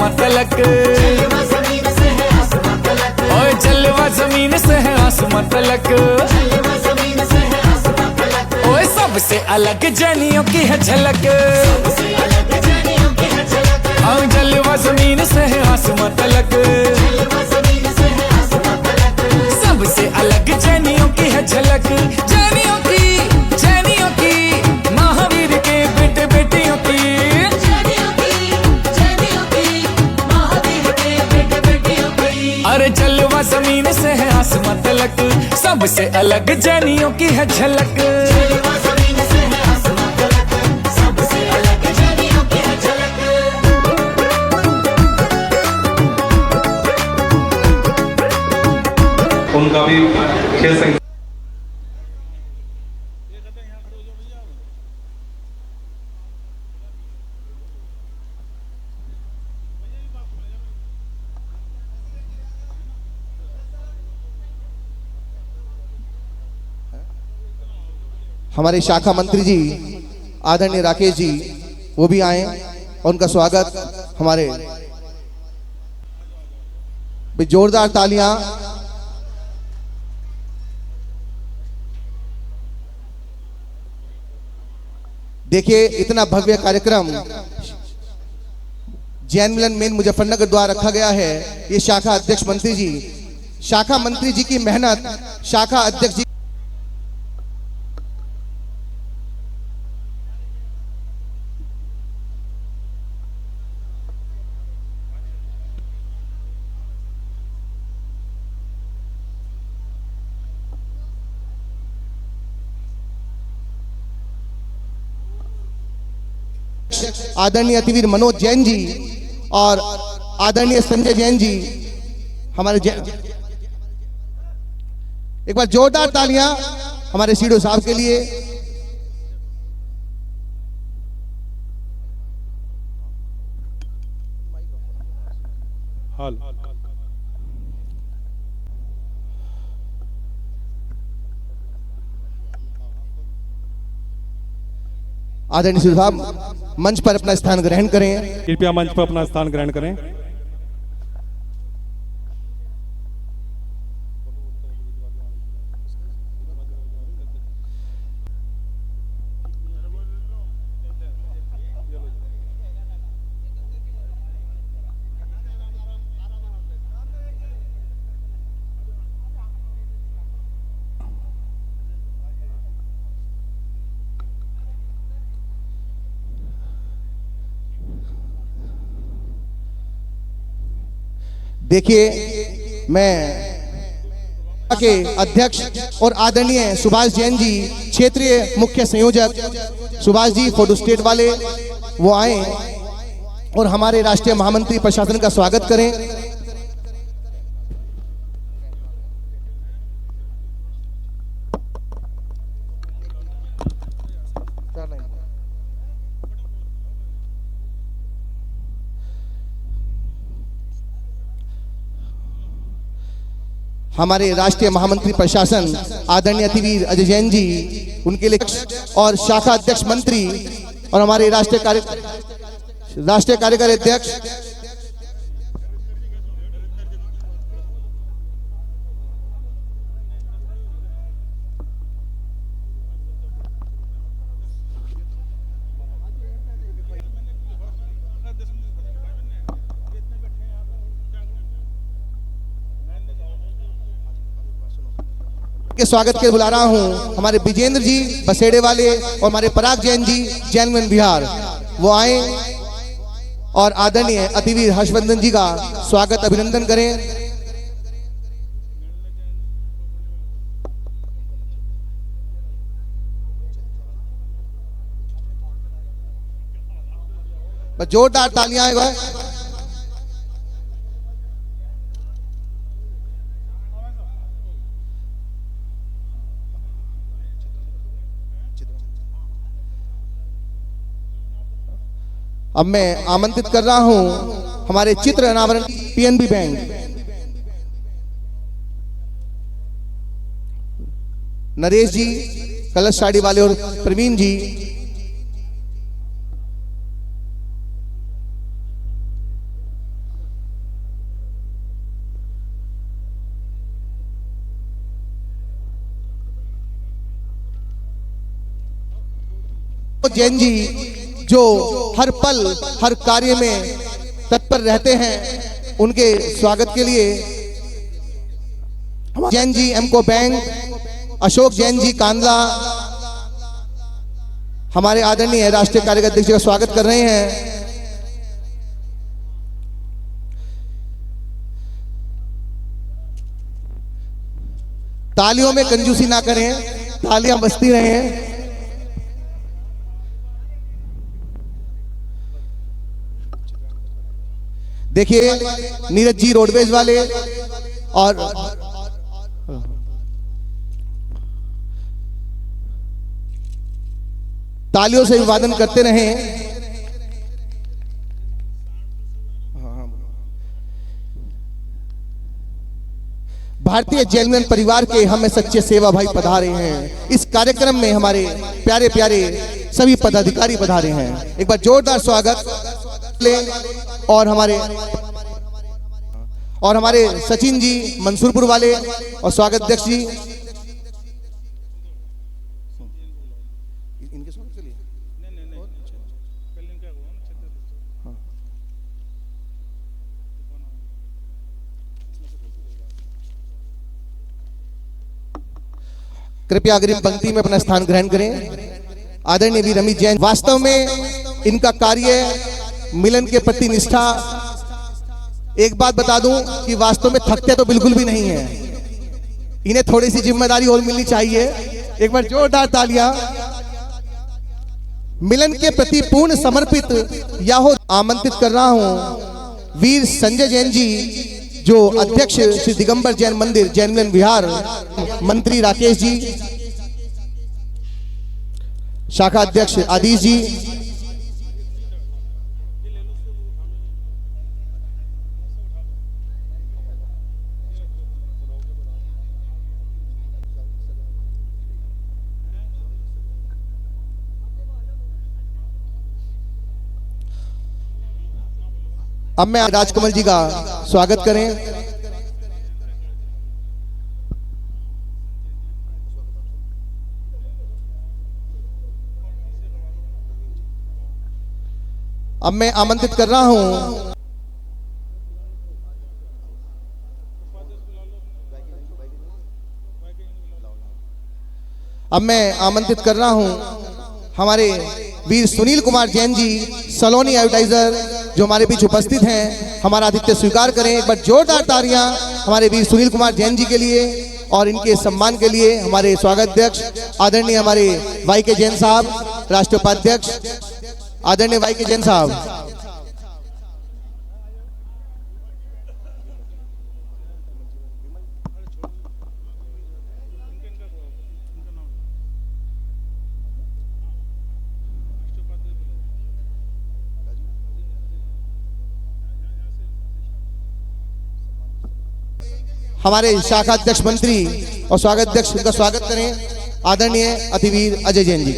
आसमां तलक, ओए जलवा जमीन से है आसमां तलक, ओए सबसे अलग जैनियों की है झलक, और जलवा जमीन से है आसमां तलक, सबसे अलग जैनियों की है झलक, जैनियों की महावीर के बेटे बेटियों की, अरे जलवा जमीन से है आसमां तलक, सबसे अलग जैनियों की है झलक। उनका भी खेल सकते। हमारे शाखा मंत्री जी आदरणीय राकेश जी वो भी आए और उनका स्वागत हमारे जोरदार तालियां। देखिए इतना भव्य कार्यक्रम जैन मिलन मेन मुजफ्फरनगर द्वारा रखा गया है। ये शाखा अध्यक्ष मंत्री जी की मेहनत, शाखा अध्यक्ष जी आदरणीय अतिवीर मनोज जैन जी और आदरणीय संजय जैन जी हमारे एक बार जोरदार तालियां हमारे सीडो साहब के लिए। हाल आदरणीय सीडो साहब मंच पर अपना स्थान ग्रहण करें। कृपया मंच पर अपना स्थान ग्रहण करें। देखिए मैं के अध्यक्ष और आदरणीय सुभाष जैन जी क्षेत्रीय मुख्य संयोजक सुभाष जी फोटो स्टेट वाले वो आए और हमारे राष्ट्रीय महामंत्री प्रशासन का स्वागत करें। हमारे राष्ट्रीय महामंत्री प्रशासन आदरणीय अतिवीर अजय जैन जी उनके लिए और शाखा अध्यक्ष मंत्री और हमारे राष्ट्रीय कार्यकारी अध्यक्ष के स्वागत के बुला रहा हूं हमारे विजेंद्र जी बसेड़े वाले और हमारे पराग जैन जी जैन बिहार वो आए और आदरणीय अतिवीर हर्षवर्धन जी का स्वागत अभिनंदन करें। जोरदार तालियां हैं। अब मैं आमंत्रित कर रहा हूं हमारे चित्र अनावरण पीएनबी बैंक नरेश जी कलश साड़ी वाले और प्रवीण जी मनोज जैन जी जो हर पल हर कार्य में तत्पर रहते हैं, उनके स्वागत के लिए जैन जी एमको बैंक, अशोक जैन जी कांदला, हमारे आदरणीय राष्ट्रीय कार्यकारिणी अध्यक्ष का स्वागत कर रहे हैं। तालियों में कंजूसी ना करें, तालियां बजती रहें। देखिए नीरज जी रोडवेज वाले और तालियों से अभिवादन करते रहें। भारतीय जैन परिवार के हमें सच्चे सेवा भाई पधारे हैं। इस कार्यक्रम में हमारे प्यारे प्यारे सभी पदाधिकारी पधारे हैं। एक बार जोरदार स्वागत ले। और हमारे सचिन जी मंसूरपुर वाले और स्वागत अध्यक्ष जी, इनके स्वागत के लिए कृपया अग्रिम पंक्ति में अपना स्थान ग्रहण करें। आदरणीय वीर रमेश जैन, वास्तव में इनका कार्य मिलन के प्रति निष्ठा, एक बात बता दूं कि वास्तव में थकते तो बिल्कुल भी नहीं है। इन्हें थोड़ी सी जिम्मेदारी और मिलनी चाहिए। एक बार जोरदार तालियां। मिलन के प्रति पूर्ण समर्पित याहो आमंत्रित कर रहा हूं वीर संजय जैन जी जो अध्यक्ष श्री दिगंबर जैन मंदिर जैन मिलन विहार, मंत्री राकेश जी, शाखा अध्यक्ष आदिश जी, अब मैं राजकमल जी का स्वागत करें। अब मैं आमंत्रित कर रहा हूं हमारे वीर सुनील कुमार जैन जी सलोनी एडवर्टाइजर जो हमारे बीच उपस्थित हैं। हमारा आतिथ्य स्वीकार करें। एक बार जोरदार तालियां हमारे वीर सुनील कुमार जैन जी के लिए और इनके सम्मान के लिए हमारे स्वागत अध्यक्ष आदरणीय हमारे वाई के जैन साहब, राष्ट्रीय उपाध्यक्ष आदरणीय वाई के जैन साहब। हमारे शाखा अध्यक्ष मंत्री और स्वागत अध्यक्ष का स्वागत करें आदरणीय अतिवीर अजय जैन जी।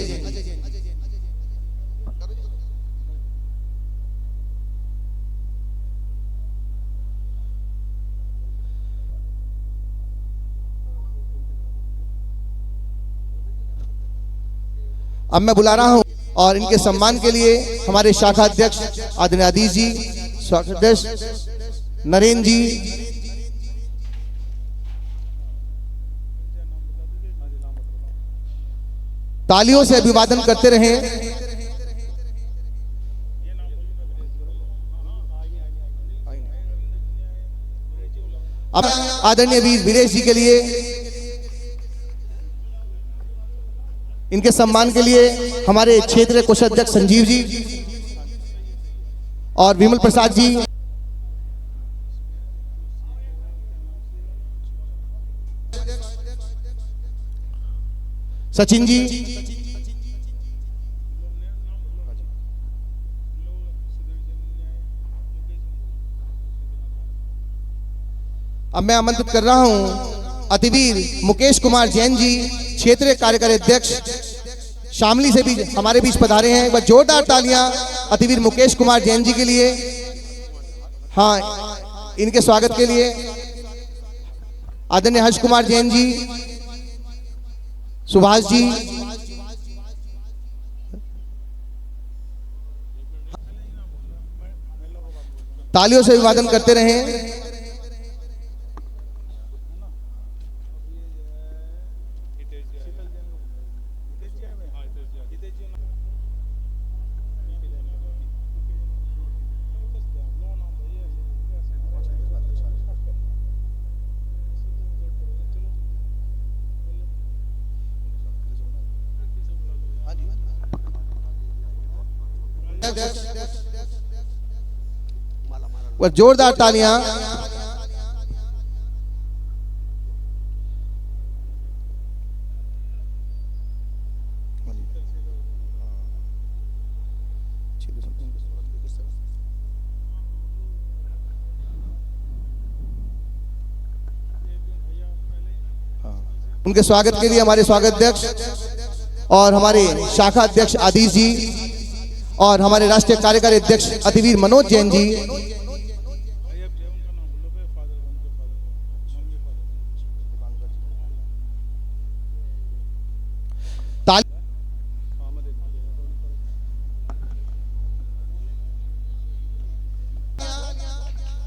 अब मैं बुला रहा हूं और इनके सम्मान के लिए हमारे शाखा अध्यक्ष आदरणीय आदिश जी, स्वागत अध्यक्ष नरेंद्र जी, तालियों से अभिवादन करते रहें। अब आदरणीय वीर वीरेश जी के लिए, इनके सम्मान के लिए हमारे क्षेत्रीय कोषाध्यक्ष संजीव जी और विमल प्रसाद जी, सचिन जी, अब मैं आमंत्रित कर रहा हूं अतिवीर मुकेश कुमार जैन जी, क्षेत्रीय कार्यकारी अध्यक्ष शामली से भी हमारे बीच पधारे हैं। एक बार जोरदार तालियां अतिवीर मुकेश कुमार जैन जी के लिए, हाँ इनके स्वागत के लिए। आदरणीय हर्ष कुमार जैन जी, सुभाष जी, तालियों से अभिवादन करते रहें। और जोरदार तालियां। उनके स्वागत के लिए हमारे स्वागत अध्यक्ष और हमारे शाखा अध्यक्ष आदिश जी और हमारे राष्ट्रीय कार्यकारी अध्यक्ष अतिवीर मनोज जैन जी,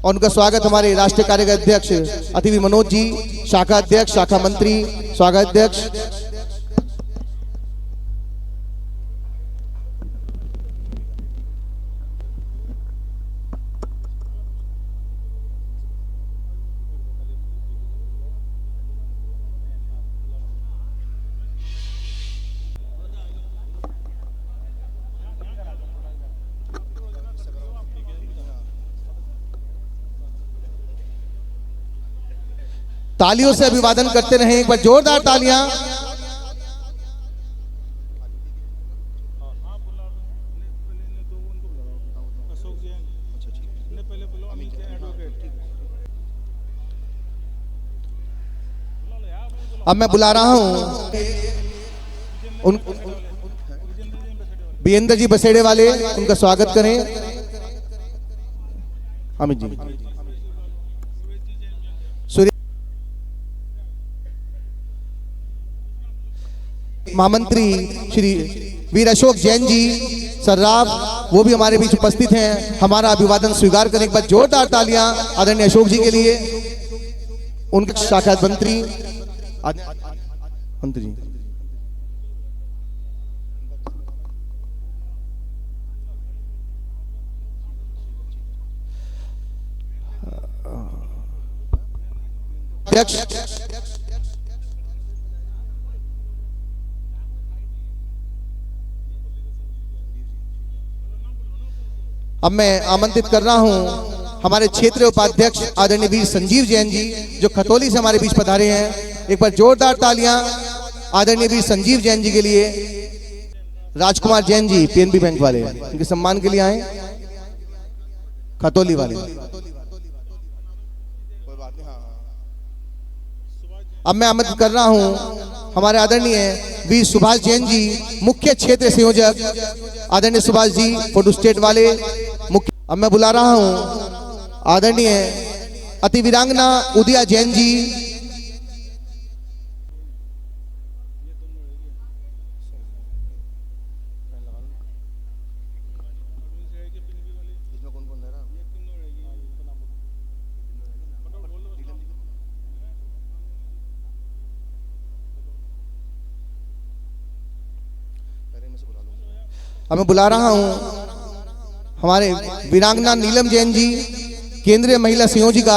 और उनका स्वागत हमारे राष्ट्रीय कार्यकारी अध्यक्ष अतिवीर मनोज जी, शाखा अध्यक्ष, शाखा मंत्री, स्वागत अध्यक्ष। तालियों से अभिवादन करते रहें, एक बार जोरदार तालियां। अब मैं बुला रहा हूं वीरेंद्र जी बसेड़े वाले, उनका स्वागत करें। अमित जी, महामंत्री श्री वीर अशोक जैन जी सर्राफ, वो भी हमारे बीच उपस्थित हैं, हमारा अभिवादन स्वीकार करें। एक बार जोरदार तालियां आदरणीय अशोक जी के लिए। उनके शाखा मंत्री जी, अध्यक्ष अब मैं आमंत्रित कर रहा हूं हमारे क्षेत्रीय उपाध्यक्ष आदरणीय वीर संजीव जैन जी, जो खतौली से हमारे बीच पधारे हैं। एक बार जोरदार तालियां आदरणीय वीर संजीव जैन जी के लिए। राजकुमार जैन जी पीएनबी बैंक वाले, उनके सम्मान के लिए आए, खतौली वाले। अब मैं आमंत्रित कर रहा हूं हमारे आदरणीय वीर सुभाष जैन जी, मुख्य क्षेत्र संयोजक। आदरणीय सुभाष जी फोटो स्टेट वाले मुख्य। अब मैं बुला रहा हूं आदरणीय अति वीरांगना उदया जैन जी, अब मैं बुला रहा हूं हमारे वीरांगना नीलम जैन जी, केंद्रीय महिला संयोजिका।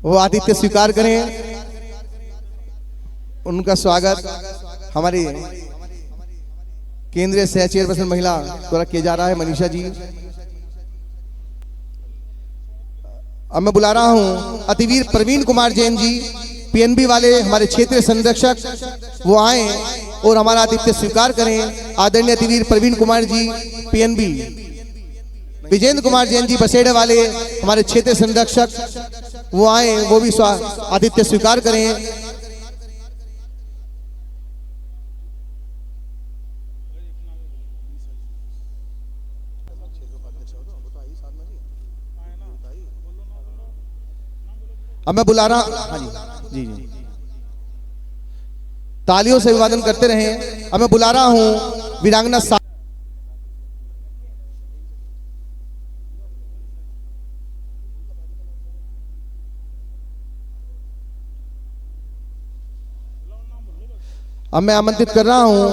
वो आतिथ्य स्वीकार करें। उनका स्वागत हमारी केंद्रीय सह चेयरपर्सन महिला द्वारा किया जा रहा है, मनीषा जी। अब मैं बुला रहा हूं अतिवीर प्रवीण कुमार जैन जी, पीएनबी वाले हमारे क्षेत्रीय संरक्षक, वो आए और हमारा आतिथ्य स्वीकार करें। आदरणीय अतिवीर प्रवीण कुमार जी पीएनबी। विजेंद्र कुमार जैन जी बसेड़े वाले हमारे क्षेत्रीय संरक्षक, वो आए, वो भी आतिथ्य स्वीकार करें। अब मैं बुला रहा, जी जी, तालियों से अभिवादन करते रहें। अब मैं बुला रहा हूं वीरांगना अब मैं आमंत्रित कर रहा हूं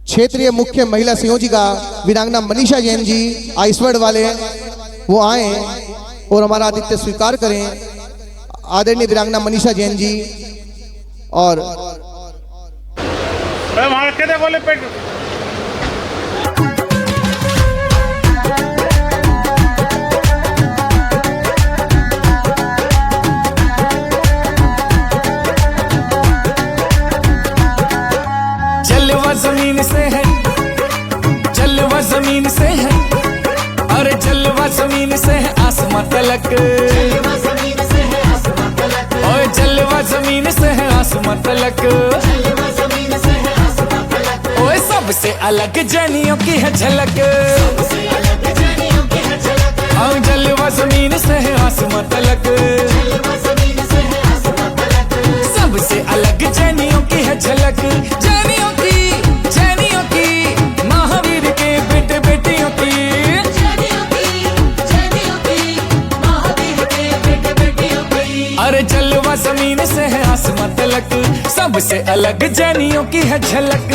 क्षेत्रीय मुख्य महिला संयोजिका वीरांगना मनीषा जैन जी आइसवर्ड वाले, वो आए और हमारा आतिथ्य स्वीकार करें। आदरणीय वीरांगना मनीषा जैन जी और जलवा जमीन से है, जलवा जमीन से है, अरे जलवा जमीन से है आसमां तलक, ओए जलवा जमीन से है आसमां तलक, ओए सबसे अलग जैनियों की है झलक, और जलवा जमीन से है आसमां तलक, सबसे अलग जैनियों की है झलक, जैनियों की महावीर के बेटे बेटियों की, अरे जलवा जमीन से है आसमां तलक, सबसे अलग जैनियों की है झलक।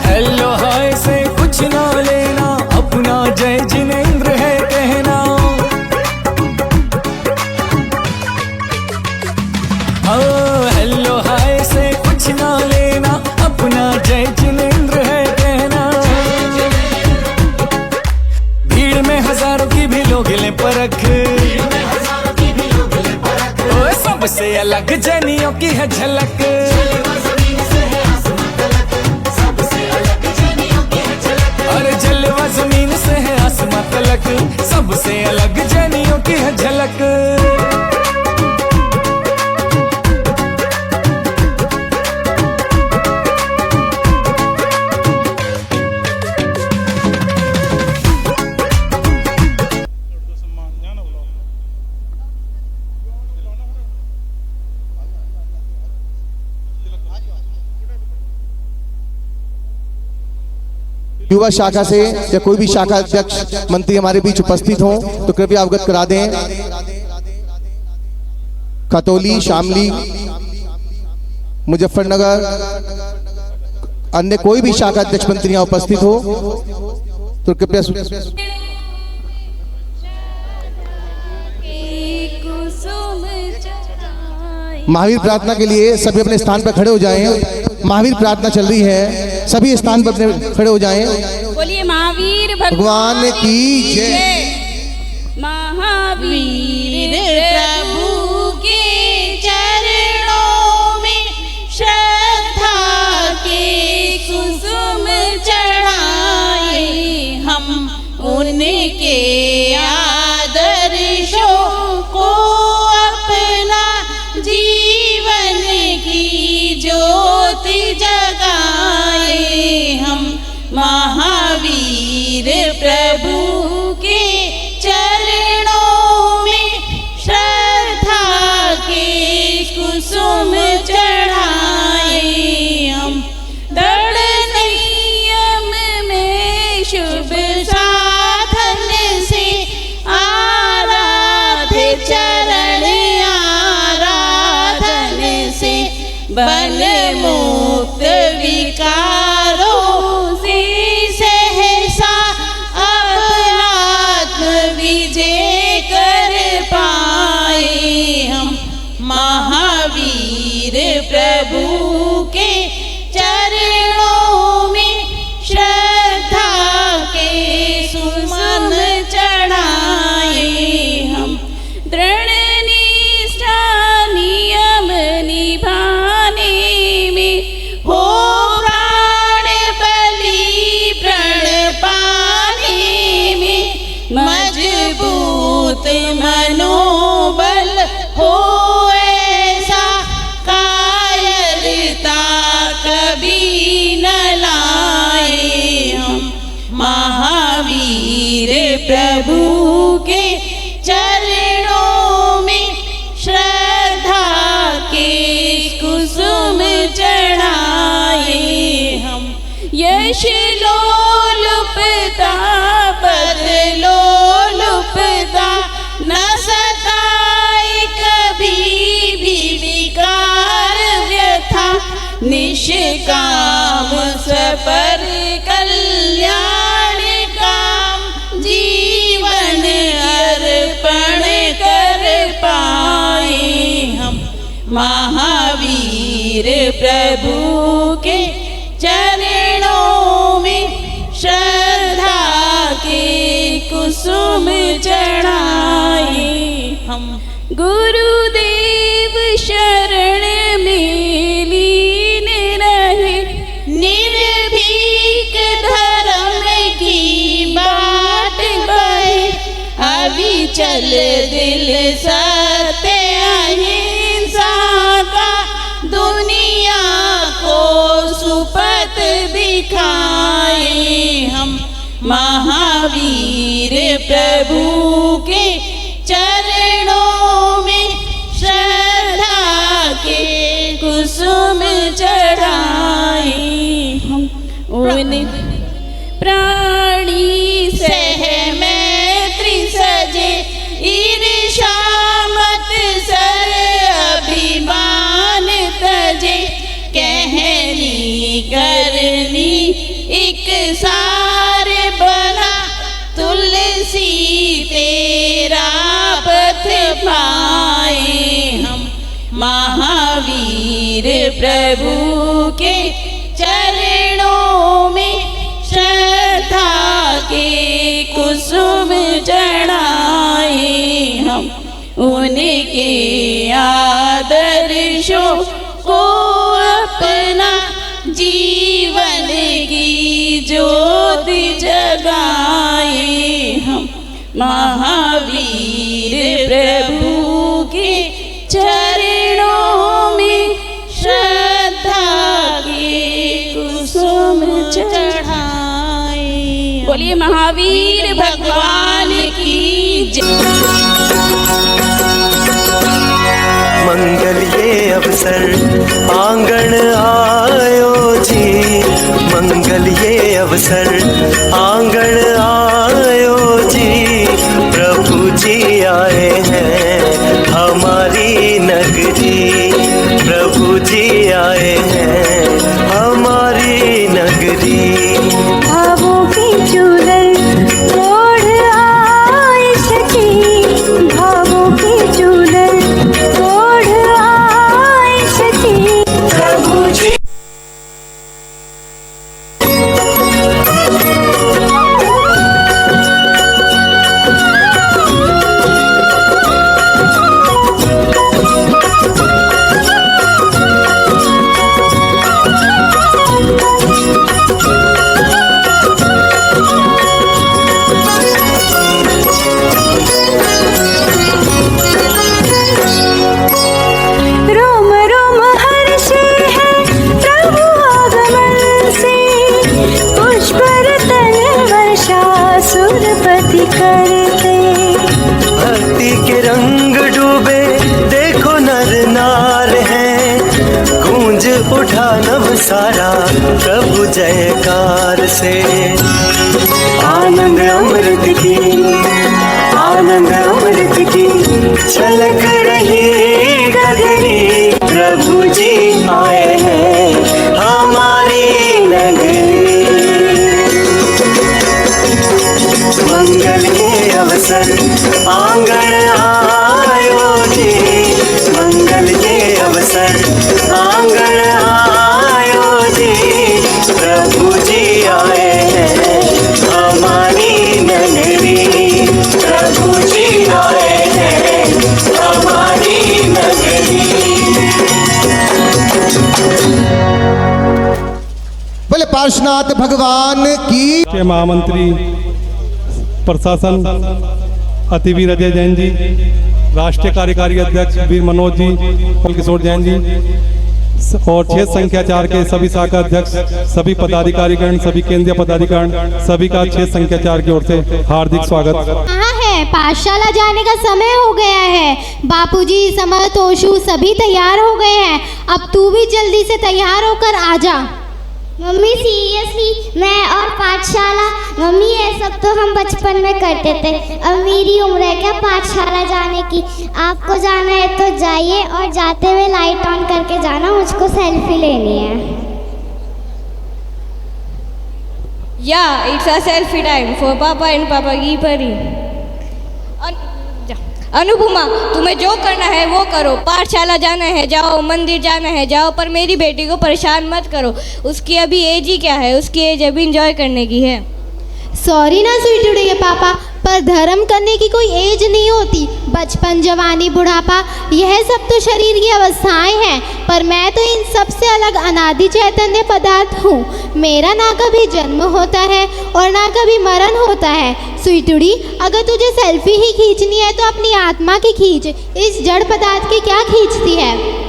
हेलो हाय से कुछ ना लेना, अपना जय जिनेंद्र है कहना, हेलो हाय से कुछ ना लेना, अपना जय जिनेंद्र है कहना, भीड़ में हजारों की भी लोग ले परख, ओए सबसे अलग जैनियों की है झलक, और जलवा जमीन से है आसमां तलक, सबसे अलग जैनियों की है झलक। युवा शाखा से या कोई भी शाखा अध्यक्ष मंत्री हमारे बीच उपस्थित हों तो कृपया अवगत करा दें। खतौली, शामली, मुजफ्फरनगर, अन्य कोई भी शाखा अध्यक्ष मंत्री यहाँ उपस्थित हो तो कृपया महावीर प्रार्थना के लिए सभी अपने स्थान पर खड़े हो जाएं। महावीर प्रार्थना चल रही है, सभी स्थान पर अपने खड़े हो जाएं। बोलिए महावीर भगवान की जय। महावीर प्रभु के चरणों में श्रद्धा के कुसुम चढ़ाए, हम उनके आदर्शों को अपना जीवन की ज्योति जगाए, हम महावीर प्रभु के चरणों में श्रद्धा के कुसुम चढ़ाए, हम दृढ़ संयम में शुभ साधन से आराध्य चरण आराधन से बन मुक्त विकारों से सहसा अपरात्म विजय कर पाए, हम महावीर प्रभु के चरणों में श्रद्धा के सुमन चढ़ाए, हम दृढ़ निष्ठा नियम निभाने में यश लोलुपता पद लोलुपता न सताए कभी भी विकार व्यथा निष्काम सपर कल्याण काम जीवन अर्पण कर पाए हम महावीर प्रभु के चरणों में श्रद्धा के कुसुम चढ़ाए हम गुरुदेव शरण में लीन रहे निर्भीक धर्म की बाट बहे अविचल दिल सत्य अहिंसा का दुनिया को सुपथ दिखाए हम महावीर प्रभु के चरणों में श्रद्धा के कुसुम चढ़ाए हम उन्हें प्राणी सह मैत्री सजे ईर्षा मत सर अभिमान तजे कहनी करनी एक सार बना तुलसी तेरा पथ पाए हम महावीर प्रभु के चरणों में श्रद्धा के कुसुम चढ़ाए हम उनके आदर्शों को अपना जीवन की ज्योति जगाए हम महावीर प्रभु के चरणों में श्रद्धा के कुसुम चढ़ाए। बोलिए महावीर भगवान की जय। मंगल ये अवसर आंगन आयो जी मंगल ये अवसर आंगन आयो जी प्रभु जी आए हैं हमारी नगरी प्रभु जी आए हैं हमारी नगरी भावों की चूड़ल ओढ़ आए सखी भावों की चूड़ल ओढ़ आए सखी प्रभु जी रोम रोम हर्षे है प्रभु आगमन से पुष्प रतन वर्षा सुरपति करते भक्ति के रंग डूबे देखो नर नार हैं गूंज उठा नभ सारा प्रभु जयकार से आनंद अमृत की छलक रही गगरी प्रभु जी आए हैं हमारी नगरी मंगल के अवसर आंगन आयो जी मंगल के अवसर आंगन आयो जी प्रभु जी आए हैं हमारी नगरी प्रभु जी आए हैं हमारी नगरी। बोले पार्श्वनाथ भगवान की के महामंत्री प्रशासन अतिवीर अजय जैन जी राष्ट्रीय कार्यकारी अध्यक्ष वीर मनोज जी किशोर जैन जी और क्षेत्र संख्या 4 के सभी शाखा अध्यक्ष सभी पदाधिकारीगण सभी केंद्रीय पदाधिकारी सभी का क्षेत्र संख्या 4 की ओर से हार्दिक स्वागत। कहाँ है पाठशाला जाने का समय हो गया है। बापूजी समर तोशु सभी तैयार हो गए हैं। अब तू भी जल्दी से तैयार होकर आ जा। मम्मी सीरियसली मैं और पाठशाला, मम्मी ये सब तो हम बचपन में करते थे। अब मेरी उम्र है क्या पाठशाला जाने की? आपको जाना है तो जाइए और जाते हुए लाइट ऑन करके जाना, मुझको सेल्फी लेनी है। Yeah, it's a selfie time for Papa and Papa की परी। अनुपमा, तुम्हें जो करना है वो करो, पाठशाला जाना है जाओ, मंदिर जाना है जाओ, पर मेरी बेटी को परेशान मत करो। उसकी अभी एज ही क्या है, उसकी एज अभी इंजॉय करने की है। सॉरी ना स्वीटुड़ी के पापा, पर धर्म करने की कोई एज नहीं होती। बचपन, जवानी, बुढ़ापा, यह सब तो शरीर की अवस्थाएं हैं, पर मैं तो इन सब से अलग अनादि चैतन्य पदार्थ हूँ। मेरा ना कभी जन्म होता है और ना कभी मरण होता है। स्वीटुड़ी, अगर तुझे सेल्फी ही खींचनी है तो अपनी आत्मा की खींच, इस जड़ पदार्थ की क्या खींचती है?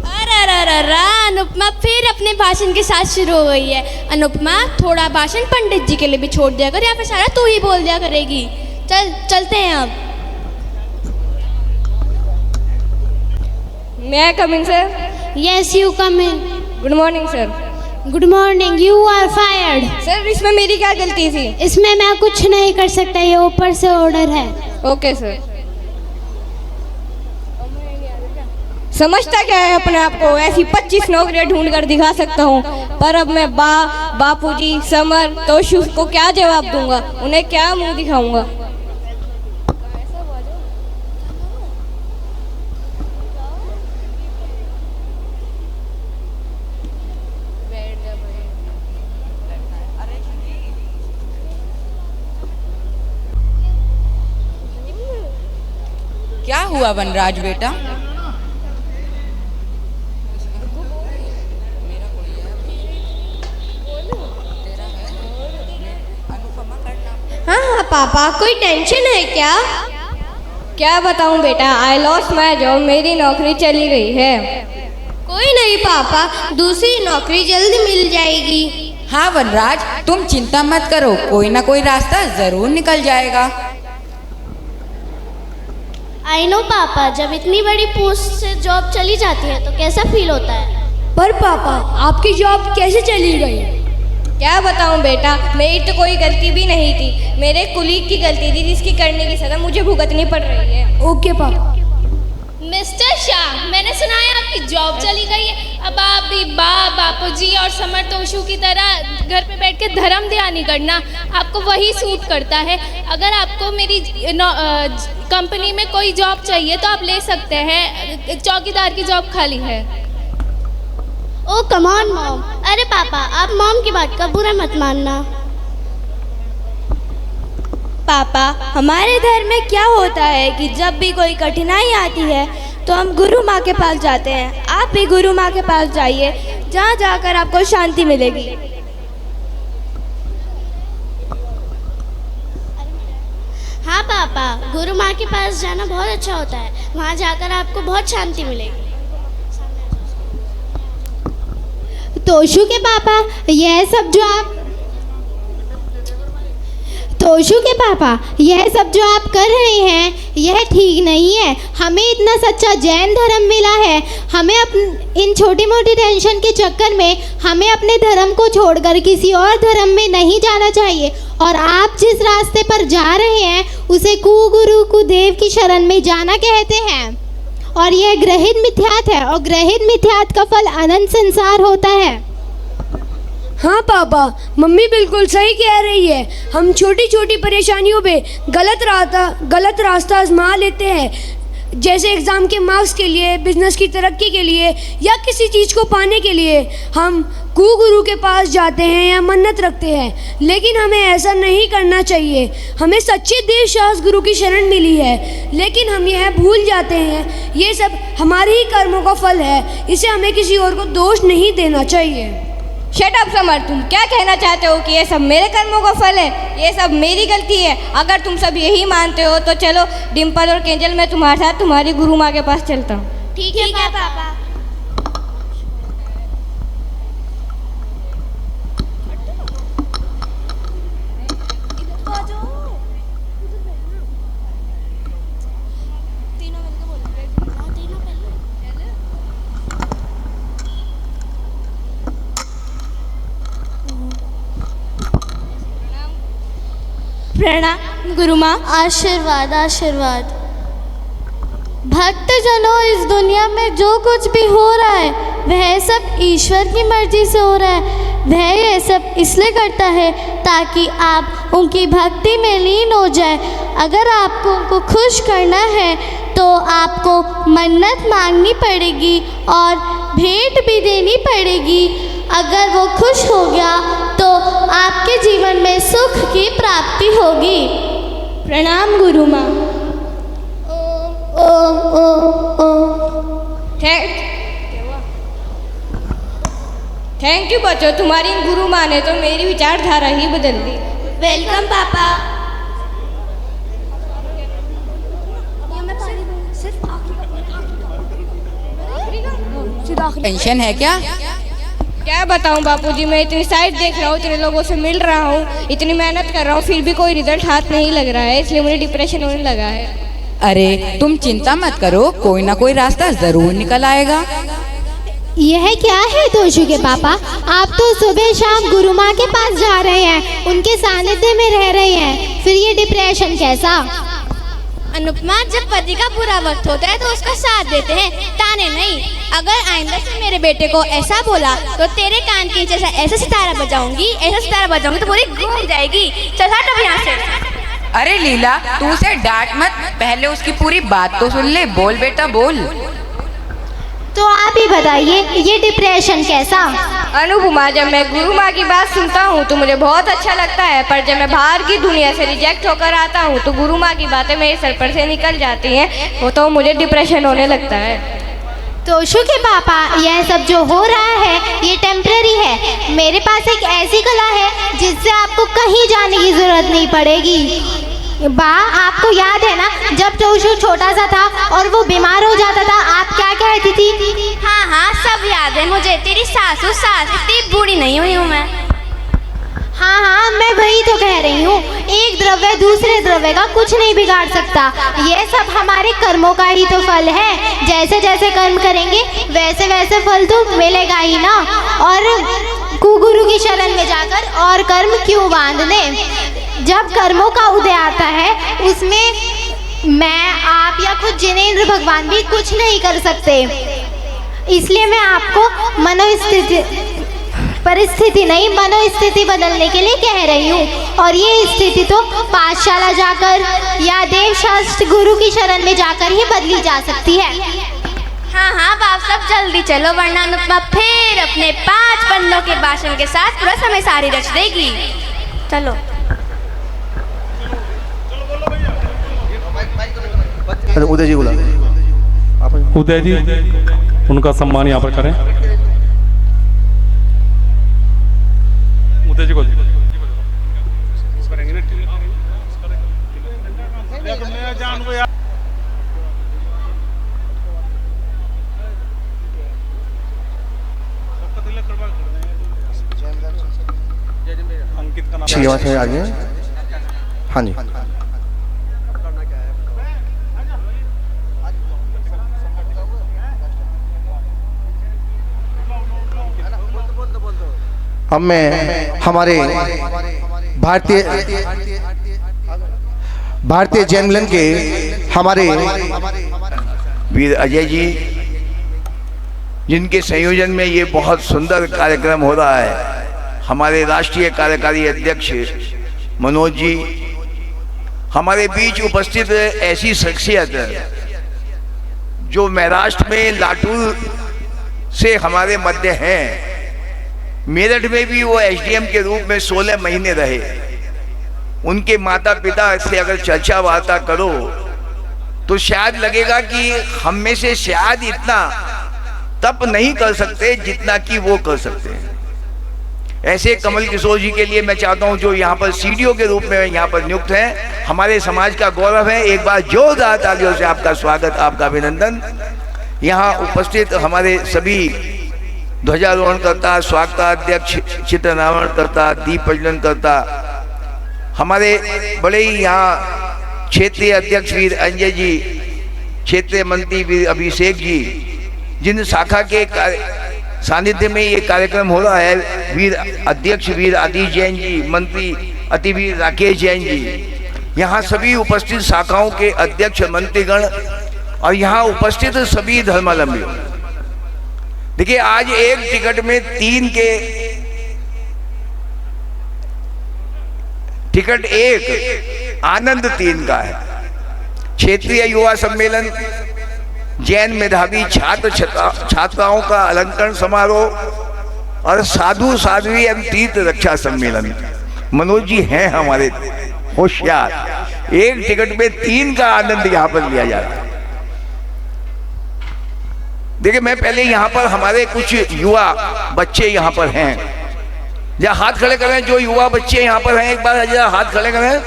अरे अनुपमा फिर अपने भाषण के साथ शुरू हो गई है। अनुपमा, थोड़ा भाषण पंडित जी के लिए भी छोड़ दिया कर, या फिर सारा तू ही बोल दिया करेगी। चलते हैं अब। May I come in, sir? Yes, you come in. Good morning sir. Good morning, you are fired. Sir, इसमें मेरी क्या गलती थी? इसमें मैं कुछ नहीं कर सकता, ये ऊपर से ऑर्डर है। Okay sir. समझता क्या है अपने आप को? ऐसी 25 नौकरियां ढूंढ कर दिखा सकता हूँ, पर अब मैं बापूजी, समर, तोशु को क्या जवाब दूंगा? उन्हें क्या मुंह दिखाऊंगा? क्या हुआ वनराज बेटा? हाँ पापा, कोई टेंशन है क्या? क्या बताऊं बेटा, आई लॉस्ट माय जॉब, मेरी नौकरी चली गई है। कोई नहीं पापा, दूसरी नौकरी जल्द मिल जाएगी। हाँ वनराज, तुम चिंता मत करो, कोई ना कोई रास्ता जरूर निकल जाएगा। आई नो पापा, जब इतनी बड़ी पोस्ट से जॉब चली जाती है तो कैसा फील होता है? पर पापा, आपकी जॉब कैसे चली गई? क्या बताऊं बेटा, मेरी तो कोई गलती भी नहीं थी, मेरे कुलीग की गलती थी जिसकी करने की सजा मुझे भुगतनी पड़ रही है। ओके पापा। मिस्टर शाह, मैंने सुना है आपकी जॉब चली गई है। अब आप भी बापूजी और समर तोशु की तरह घर पे बैठ के धर्म ध्यान नहीं करना, आपको वही सूट करता है। अगर आपको मेरी कंपनी में कोई जॉब चाहिए तो आप ले सकते हैं, चौकीदार की जॉब खाली है। ओ कम ऑन मॉम। अरे पापा, आप मॉम की बात का बुरा मत मानना। पापा, हमारे धर्म में क्या होता है कि जब भी कोई कठिनाई आती है तो हम गुरु माँ के पास जाते हैं। आप भी गुरु माँ के पास जाइए, जहाँ जाकर आपको शांति मिलेगी। हाँ पापा, गुरु माँ के पास जाना बहुत अच्छा होता है, वहाँ जाकर आपको बहुत शांति मिलेगी। तोशु के पापा, यह सब जो आप कर रहे हैं यह ठीक नहीं है। हमें इतना सच्चा जैन धर्म मिला है, हमें इन छोटी मोटी टेंशन के चक्कर में हमें अपने धर्म को छोड़कर किसी और धर्म में नहीं जाना चाहिए। और आप जिस रास्ते पर जा रहे हैं उसे कुगुरु कुदेव की शरण में जाना कहते हैं, और यह ग्रहित मिथ्यात है, और ग्रहित मिथ्यात का फल अनंत संसार होता है। हाँ पापा, मम्मी बिल्कुल सही कह रही है। हम छोटी छोटी परेशानियों पे गलत रास्ता आजमा लेते हैं, जैसे एग्ज़ाम के मार्क्स के लिए, बिजनेस की तरक्की के लिए, या किसी चीज़ को पाने के लिए हम कुगुरु के पास जाते हैं या मन्नत रखते हैं। लेकिन हमें ऐसा नहीं करना चाहिए। हमें सच्चे देव शास्त्र गुरु की शरण मिली है, लेकिन हम यह भूल जाते हैं ये सब हमारे ही कर्मों का फल है, इसे हमें किसी और को दोष नहीं देना चाहिए। शट अप समर, तुम क्या कहना चाहते हो कि ये सब मेरे कर्मों का फल है? ये सब मेरी गलती है। अगर तुम सब यही मानते हो तो चलो डिम्पल और केंजल, मैं तुम्हारे साथ तुम्हारी गुरु माँ के पास चलता हूँ। ठीक है पापा। प्रणाम गुरु माँ। आशीर्वाद आशीर्वाद। भक्तजनों, इस दुनिया में जो कुछ भी हो रहा है वह सब ईश्वर की मर्जी से हो रहा है। वह ये सब इसलिए करता है ताकि आप उनकी भक्ति में लीन हो जाए। अगर आपको उनको खुश करना है तो आपको मन्नत मांगनी पड़ेगी और भेंट भी देनी पड़ेगी। अगर वो खुश हो गया तो आपके जीवन में सुख की प्राप्ति होगी। प्रणाम गुरु माँ। ओ थैंक यू बच्चों, तुम्हारी गुरु माँ ने तो मेरी विचारधारा ही बदल दी। वेलकम पापा। टेंशन है क्या? क्या बताऊं बापूजी, मैं इतनी साइड देख रहा हूँ, इतने लोगों से मिल रहा हूँ, इतनी मेहनत कर रहा हूँ, फिर भी कोई रिजल्ट हाथ नहीं लग रहा है, इसलिए मुझे डिप्रेशन होने लगा है। अरे तुम चिंता मत करो, कोई ना कोई रास्ता जरूर निकल आएगा। यह क्या है दोषु के पापा? आप तो सुबह शाम गुरु माँ के पास जा रहे हैं, उनके सानिध्य में रह रहे हैं, फिर ये डिप्रेशन कैसा? अनुपमा, जब पति का बुरा वक्त होता है तो उसका साथ देते हैं, ताने नहीं। अगर आइंदा से मेरे बेटे को ऐसा बोला तो तेरे कान के नीचे ऐसा सितारा बजाऊंगी, ऐसा सितारा बजाऊंगी तो पूरी घूम जाएगी। चल हट अब यहाँ से। अरे लीला, तू उसे डांट मत, पहले उसकी पूरी बात तो सुन ले। बोल बेटा बोल। तो आप ही बताइए, ये डिप्रेशन कैसा? अनुपमा, जब मैं गुरु माँ की बात सुनता हूँ तो मुझे बहुत अच्छा लगता है, पर जब मैं बाहर की दुनिया से रिजेक्ट होकर आता हूँ तो गुरु माँ की बातें मेरे सर पर से निकल जाती हैं, वो तो मुझे डिप्रेशन होने लगता है। तोशु के पापा, यह सब जो हो रहा है ये टेम्पररी है। मेरे पास एक ऐसी कला है जिससे आपको कहीं जाने की जरूरत नहीं पड़ेगी। बा, आपको याद है ना, जब तोशु छोटा सा था और वो बीमार हो जाता था, आप क्या कहती थी? हाँ हाँ, सब याद है मुझे। तेरी सासू इतनी बूढ़ी नहीं हुई हूँ मैं। हाँ हाँ, मैं वही तो कह रही हूँ। एक द्रव्य दूसरे द्रव्य का कुछ नहीं बिगाड़ सकता। ये सब हमारे कर्मों का ही तो फल है। जैसे जैसे कर्म करेंगे वैसे वैसे फल तो मिलेगा ही ना। और कुगुरु की शरण में जाकर और कर्म क्यों बांधने? जब कर्मों का उदय आता है उसमें मैं, आप या खुद जिनेंद्र भगवान भी कुछ नहीं कर सकते। इसलिए मैं आपको परिस्थिति नहीं, मनोस्थिति बदलने के लिए कह रही हूँ। और ये स्थिति तो पाठशाला जाकर या देवशास्त्र गुरु की शरण में जाकर ही बदली जा सकती है। हाँ हाँ बाप, सब जल्दी चलो, वरना अनुपमा फिर अपने 5 पन्नों के भाषण के साथ पूरा समय सारी रच देगी। चलो। उदय जी बोला। उदय जी, उनका सम्मान यहाँ पर करें। उदय जी को अंकित का आगे। हाँ जी। अब मैं हमारे भारतीय जैन मिलन के हमारे वीर अजय जी, जिनके संयोजन में ये बहुत सुंदर कार्यक्रम हो रहा है, हमारे राष्ट्रीय कार्यकारी अध्यक्ष मनोज जी, हमारे बीच उपस्थित ऐसी शख्सियत जो महाराष्ट्र में लातूर से हमारे मध्य हैं, मेरठ में भी वो एसडीएम के रूप में 16 महीने रहे। उनके माता पिता से अगर चर्चा वार्ता करो तो शायद लगेगा कि हम में से शायद इतना तप नहीं कर सकते जितना कि वो कर सकते हैं। ऐसे कमल किशोर जी के लिए मैं चाहता हूं, जो यहाँ पर सीडीओ के रूप में यहाँ पर नियुक्त हैं, हमारे समाज का गौरव है। एक बार जोरदार तालियों से आपका स्वागत, आपका अभिनंदन। यहाँ उपस्थित हमारे सभी ध्वजारोहण करता, स्वागताध्यक्ष, चित्र नामकरण करता, दीप प्रज्वलन करता, हमारे बड़े ही यहाँ क्षेत्रीय अध्यक्ष वीर अंजय जी, क्षेत्रीय मंत्री वीर अभिषेक जी, जिन शाखा के सानिध्य में ये कार्यक्रम हो रहा है, वीर अध्यक्ष वीर आदिश जैन जी, मंत्री अतिवीर राकेश जैन जी, यहाँ सभी उपस्थित शाखाओं के अध्यक्ष मंत्रीगण और यहाँ उपस्थित सभी धर्मावलंबी। देखिए आज एक टिकट में 3 के टिकट, एक आनंद 3 का है। क्षेत्रीय युवा सम्मेलन, जैन मेधावी छात्र छात्राओं का अलंकरण समारोह और साधु साध्वी एवं तीर्थ रक्षा सम्मेलन। मनोज जी हैं हमारे होशियार, एक टिकट में 3 का आनंद यहाँ पर लिया जा रहा है। देखिए मैं पहले यहाँ पर हमारे कुछ युवा बच्चे यहाँ पर हैं, जहाँ हाथ खड़े करें जो युवा बच्चे यहाँ पर हैं, एक बार जरा हाथ खड़े करें।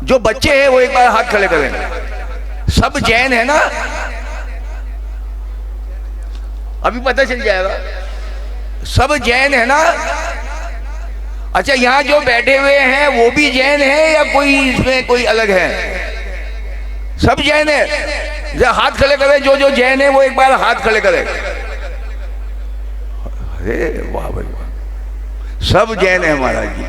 जो बच्चे हैं वो एक बार हाथ खड़े करें। सब जैन है ना? अभी पता चल जाएगा। सब जैन है ना? अच्छा, यहाँ जो बैठे हुए हैं वो भी जैन है या कोई इसमें कोई अलग है? सब जैन है। जरा हाथ खड़े करें, जो जो जैन है वो एक बार हाथ खड़े करें। अरे वाह भाई वाह, सब जैन है महाराज जी।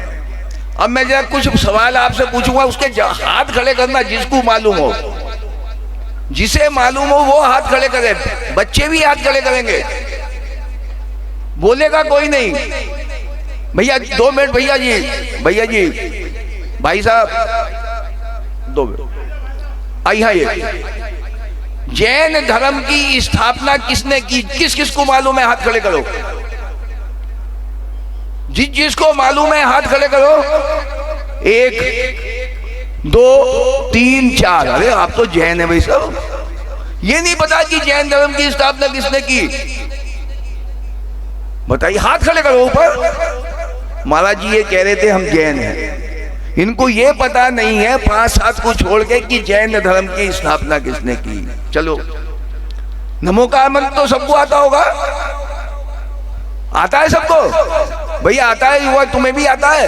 अब मैं जरा कुछ सवाल आपसे पूछूंगा, उसके हाथ खड़े करना जिसको मालूम हो। जिसे मालूम हो वो हाथ खड़े करे। बच्चे भी हाथ खड़े करेंगे, बोलेगा कोई नहीं। भैया 2 मिनट, भैया जी, भाई साहब 2 मिनट। यहाँ ये जैन धर्म की स्थापना किसने की? किस किस को मालूम है? हाथ खड़े करो। जिसको मालूम है हाथ खड़े करो। 1 2 3 4। अरे आप तो जैन है भाई साहब। ये नहीं पता कि जैन धर्म की स्थापना किसने की? बताइए, हाथ खड़े करो ऊपर। महाराज जी ये कह रहे थे हम जैन हैं। इनको ये पता नहीं है 5-7 को छोड़ के कि जैन धर्म की स्थापना किसने की। चलो, नमोकार मंत्र तो सबको आता होगा। आता है सबको? भैया आता है? युवा तुम्हें भी आता है?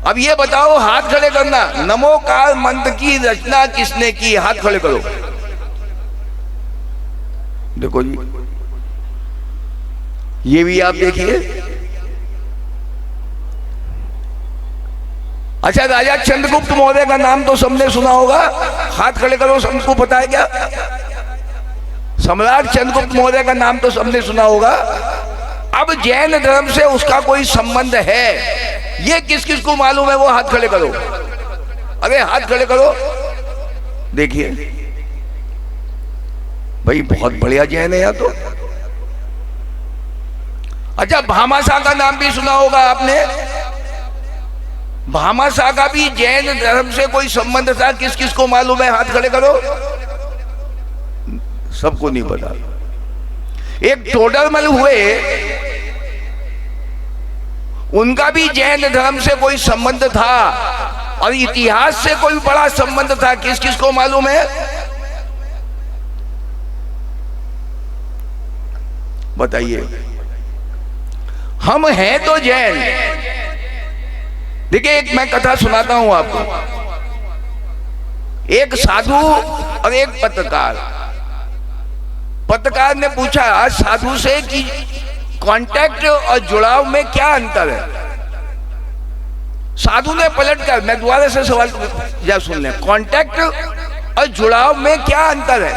अब ये बताओ, हाथ खड़े करना। नमोकार मंत्र की रचना किसने की? हाथ खड़े करो। देखो जी, ये भी आप देखिए। अच्छा, राजा चंद्रगुप्त मौर्य का नाम तो सबने सुना होगा। हाथ खड़े करो, सबको पता है क्या? सम्राट चंद्रगुप्त मौर्य का नाम तो सबने सुना होगा। अब जैन धर्म से उसका कोई संबंध है, ये किस किस को मालूम है? वो हाथ खड़े करो। अरे हाथ खड़े करो। देखिए भाई, बहुत बढ़िया जैन है यहाँ तो। अच्छा, भामाशाह का नाम भी सुना होगा आपने। भामाशाह का भी जैन धर्म से कोई संबंध था, किस किस को मालूम है? हाथ खड़े करो। सबको नहीं पता। एक टोडरमल हुए, उनका भी जैन धर्म से कोई संबंध था और इतिहास से कोई बड़ा संबंध था, किस किस को मालूम है? बताइए। हम हैं तो जैन। देखिए, एक मैं कथा सुनाता हूं आपको। एक साधु और एक पत्रकार ने पूछा साधु से कि कांटेक्ट और जुड़ाव में क्या अंतर है। साधु ने पलटकर, मैं दोबारा से सवाल या सुन लें, कांटेक्ट और जुड़ाव में क्या अंतर है?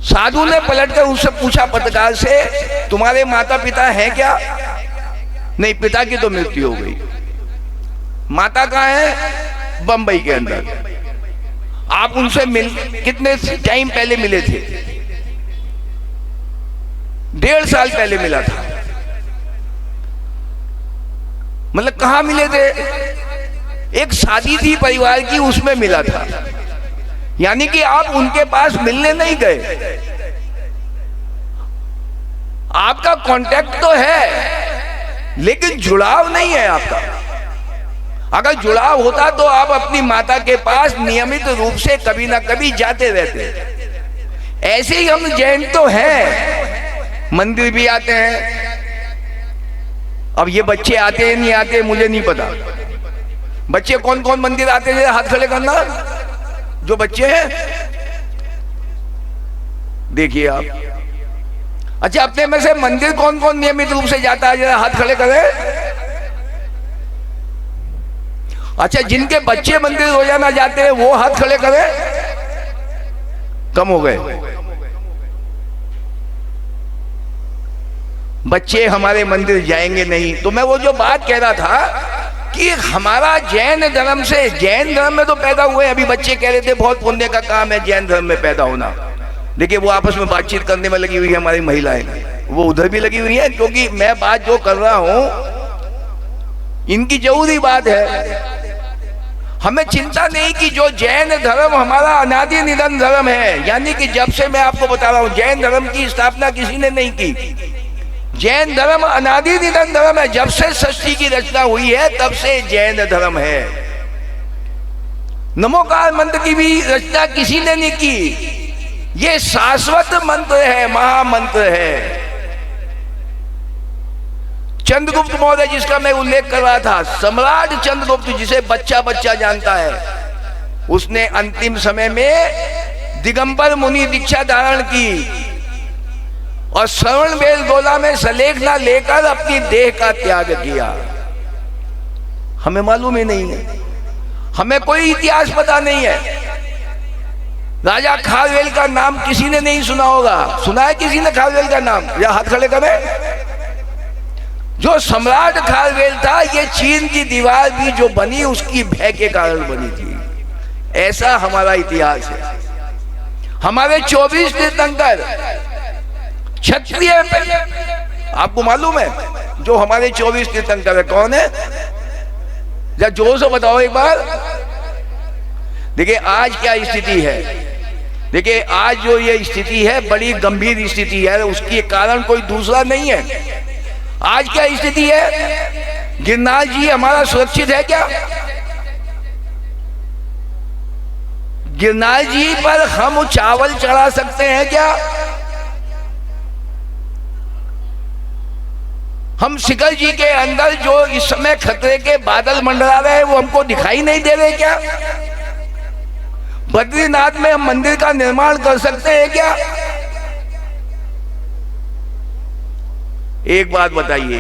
साधु ने पलटकर उससे पूछा पत्रकार से, तुम्हारे माता पिता हैं क्या? नहीं, पिता की तो मृत्यु हो गई। माता कहाँ है? बंबई के अंदर। आप उनसे कितने टाइम पहले मिले थे? 1.5 साल पहले मिला था। मतलब कहाँ मिले थे? एक शादी थी परिवार की, उसमें मिला था। यानी कि आप उनके पास मिलने नहीं गए। आपका कांटेक्ट तो है लेकिन जुड़ाव नहीं है आपका। अगर जुड़ाव होता तो आप अपनी माता के पास नियमित रूप से कभी ना कभी जाते रहते। ऐसे ही हम जैन तो हैं, मंदिर भी आते हैं। अब ये बच्चे आते हैं नहीं आते मुझे नहीं पता। बच्चे कौन कौन मंदिर आते हैं? हाथ खड़े करना जो बच्चे हैं। देखिए आप, अच्छा, अपने में से मंदिर कौन कौन नियमित रूप से जाता है, जरा हाथ खड़े करें। अच्छा, जिनके बच्चे मंदिर रोजाना जाते हैं वो हाथ खड़े करें। कम हो गए। बच्चे हमारे मंदिर जाएंगे नहीं। तो मैं वो जो बात कह रहा था कि हमारा जैन धर्म से, जैन धर्म में तो पैदा हुए, अभी बच्चे कह रहे थे बहुत पुण्य का काम है जैन धर्म में पैदा होना। देखिए वो आपस में बातचीत करने में लगी हुई है हमारी महिलाएं, वो उधर भी लगी हुई है, क्योंकि मैं बात जो कर रहा हूं इनकी जरूरी बात है। हमें चिंता नहीं कि जो जैन धर्म हमारा अनादि निधन धर्म है, यानी कि जब से मैं आपको बता रहा हूं जैन धर्म की स्थापना किसी ने नहीं की। जैन धर्म अनादि निधन धर्म है, जब से सृष्टि की रचना हुई है तब से जैन धर्म है। नमोकार मंत्र की भी रचना किसी ने नहीं की, ये शाश्वत मंत्र है, महामंत्र है। चंद्रगुप्त मौर्य जिसका मैं उल्लेख कर रहा था, सम्राट चंद्रगुप्त जिसे बच्चा बच्चा जानता है, उसने अंतिम समय में दिगंबर मुनि दीक्षा धारण की और श्रवण बेल गोला में सलेखना लेकर अपनी देह का त्याग किया। हमें मालूम ही नहीं है, हमें कोई इतिहास पता नहीं है। राजा खारवेल का नाम किसी ने नहीं सुना होगा, सुना है किसी ने खारवेल का नाम? या हाथ खड़े करें। जो सम्राट खारवेल था, ये चीन की दीवार भी जो बनी उसकी भय के कारण बनी थी। ऐसा हमारा इतिहास है। हमारे 24 तीर्थंकर क्षत्रिय, आपको मालूम है जो हमारे 24 तीर्थंकर है कौन है? जरा जोर से बताओ एक बार। देखिए आज क्या स्थिति है, देखिए आज जो ये स्थिति है बड़ी गंभीर स्थिति है, उसकी कारण कोई दूसरा नहीं है। आज क्या स्थिति है? गिरनार जी हमारा सुरक्षित है क्या? गिरनार जी पर हम चावल चढ़ा सकते हैं क्या? हम शिखर जी के अंदर जो इस समय खतरे के बादल मंडरा रहे हैं वो हमको दिखाई नहीं दे रहे क्या? बद्रीनाथ में हम मंदिर का निर्माण कर सकते हैं क्या? एक बात बताइए,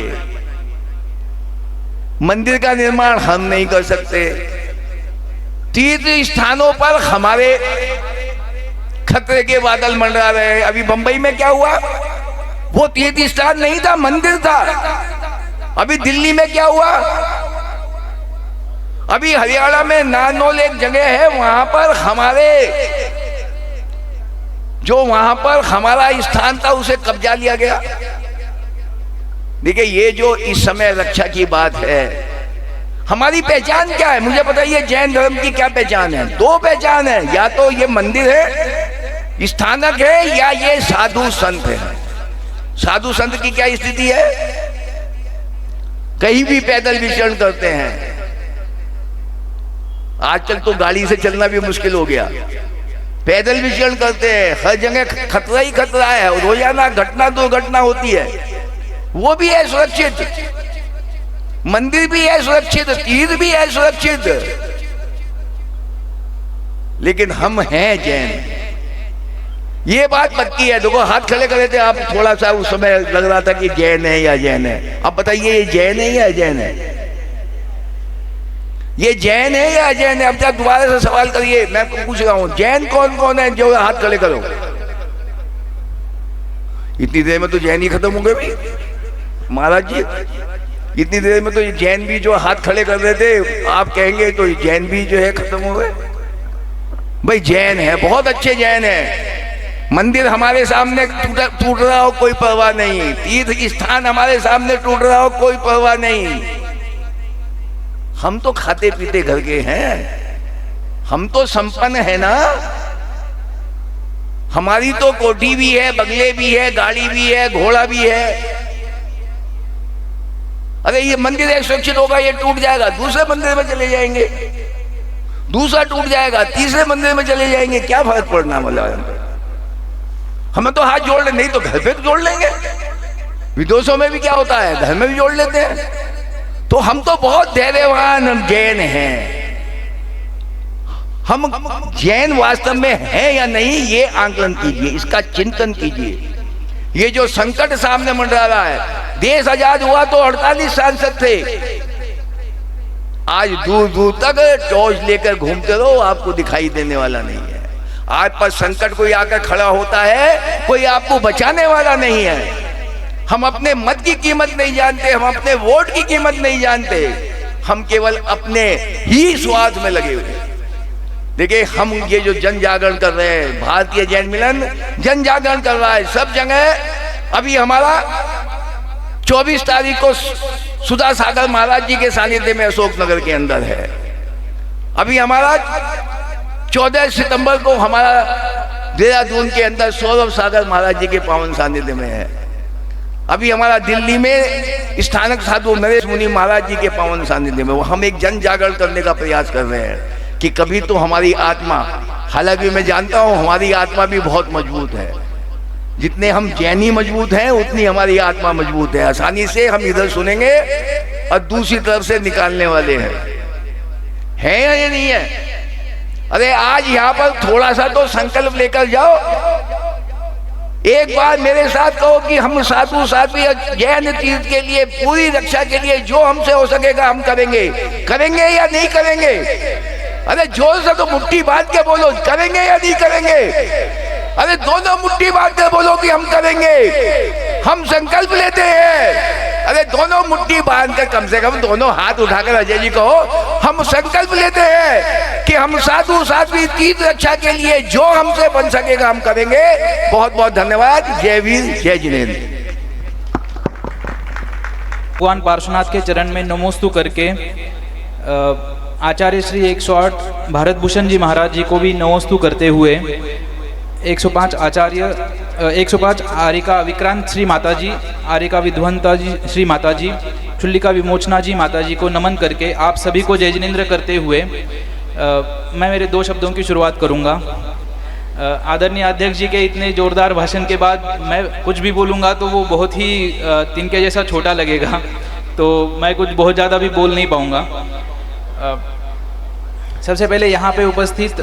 मंदिर का निर्माण हम नहीं कर सकते, तीर्थ स्थानों पर हमारे खतरे के बादल मंडरा रहे हैं। अभी बंबई में क्या हुआ? वो तीर्थ स्थान नहीं था, मंदिर था। अभी दिल्ली में क्या हुआ? अभी हरियाणा में नारनौल एक जगह है, वहां पर हमारे जो वहां पर हमारा स्थान था उसे कब्जा लिया गया। देखिए ये जो इस समय रक्षा की बात है, हमारी पहचान क्या है मुझे बताइए? जैन धर्म की क्या पहचान है? दो पहचान है, या तो ये मंदिर है, स्थानक है, या ये साधु संत है। साधु संत की क्या स्थिति है? कहीं भी पैदल विचरण करते हैं। आजकल तो गाड़ी से चलना भी मुश्किल हो गया, पैदल विचरण करते हैं। हर जगह खतरा ही खतरा है, रोजाना घटना दुर्घटना होती है। वो भी है सुरक्षित, मंदिर भी है सुरक्षित, तीर्थ भी है सुरक्षित, लेकिन हम हैं जैन। ये बात पक्की है। देखो हाथ खड़े करे थे आप, थोड़ा सा उस समय लग रहा था कि जैन है या जैन है। अब बताइए ये जैन है या अजैन है? ये जैन है या अजैन है? अब तक दोबारा से सवाल करिए, मैं पूछ रहा हूं जैन कौन कौन है? जो हाथ खड़े करो। इतनी देर में तो जैन ही खत्म हो गए भी महाराज जी। इतनी देर में तो ये जैन भी जो हाथ खड़े कर रहे थे, आप कहेंगे तो जैन भी जो है खत्म हो गए। भाई जैन है, बहुत अच्छे जैन है। मंदिर हमारे सामने टूट रहा हो कोई परवाह नहीं, तीर्थ स्थान हमारे सामने टूट रहा हो कोई परवाह नहीं। हम तो खाते पीते घर के हैं, हम तो संपन्न है ना। हमारी तो कोठी भी है, बंगले भी है, गाड़ी भी है, घोड़ा भी है। अरे ये मंदिर एक सुरक्षित होगा, ये टूट जाएगा, दूसरे मंदिर में चले जाएंगे, दूसरा टूट जाएगा, तीसरे मंदिर में चले जाएंगे, क्या फर्क पड़ना वाला है? हमें तो हाथ जोड़ ले, नहीं तो घर पे तो जोड़ लेंगे। विदेशों में भी क्या होता है, घर में भी जोड़ लेते हैं। तो हम तो बहुत धैर्यवान जैन हैं। हम जैन वास्तव में हैं या नहीं, ये आंकलन कीजिए, इसका चिंतन कीजिए। ये जो संकट सामने मंडरा रहा है, देश आजाद हुआ तो 48 सांसद थे, आज दूर दूर तक टॉर्च लेकर घूमते रहो, आपको दिखाई देने वाला नहीं है। आज पर संकट कोई आकर खड़ा होता है, कोई आपको बचाने वाला नहीं है। हम अपने मत की कीमत नहीं जानते, हम अपने वोट की कीमत नहीं जानते, हम केवल अपने ही स्वार्थ में लगे हुए। देखिए, हम ये जो जन जागरण कर रहे हैं, भारतीय जैन मिलन जन जागरण कर रहा है सब जगह। अभी हमारा 24 तारीख को सुधा सागर महाराज जी के सानिध्य में अशोकनगर के अंदर है। अभी हमारा 14 सितंबर को हमारा देहरादून के अंदर सौरभ सागर महाराज जी के पावन सानिध्य में है। अभी हमारा दिल्ली में स्थानक साधु नरेश मुनि महाराज जी के पावन सानिध्य में, वो हम एक जन जागरण करने का प्रयास कर रहे हैं कि कभी तो हमारी आत्मा, हालांकि मैं जानता हूं हमारी आत्मा भी बहुत मजबूत है, जितने हम जैनी मजबूत हैं उतनी हमारी आत्मा मजबूत है। आसानी से हम इधर सुनेंगे और दूसरी तरफ से निकालने वाले हैं या ये नहीं है? अरे आज यहाँ पर थोड़ा सा तो संकल्प लेकर जाओ, एक बार मेरे साथ कहो कि हम साधु साध्वी जैन तीर्थ के लिए, पूरी रक्षा के लिए जो हमसे हो सकेगा हम करेंगे। करेंगे या नहीं करेंगे? अरे जोर से तो मुट्ठी बांध के बोलो, करेंगे या नहीं करेंगे? अरे दोनों मुट्ठी बांध के बोलो कि हम करेंगे, हम संकल्प लेते हैं। अरे दोनों मुट्ठी बांध कर, कम से कम दोनों हाथ उठाकर अजय जी कहो, हम संकल्प लेते हैं कि हम साधु साध्वी तीर्थ रक्षा के लिए जो हमसे बन सकेगा हम करेंगे। बहुत बहुत धन्यवाद। जय वीर, जय जिनेन्द्र। भगवान पार्श्वनाथ के चरण में नमोस्तु करके आचार्य श्री 108 भारत भूषण जी महाराज जी को भी नमोस्तु करते हुए 105 आरिका विक्रांत श्री माता जी, आरिका विध्वंता जी श्री माता जी, चुल्लिका विमोचना जी माता जी को नमन करके आप सभी को जय जिनेन्द्र करते हुए मैं मेरे 2 शब्दों की शुरुआत करूंगा। आदरणीय अध्यक्ष जी के इतने जोरदार भाषण के बाद मैं कुछ भी बोलूंगा तो वो बहुत ही तिनके जैसा छोटा लगेगा, तो मैं कुछ बहुत ज़्यादा भी बोल नहीं पाऊंगा। सबसे पहले यहाँ पे उपस्थित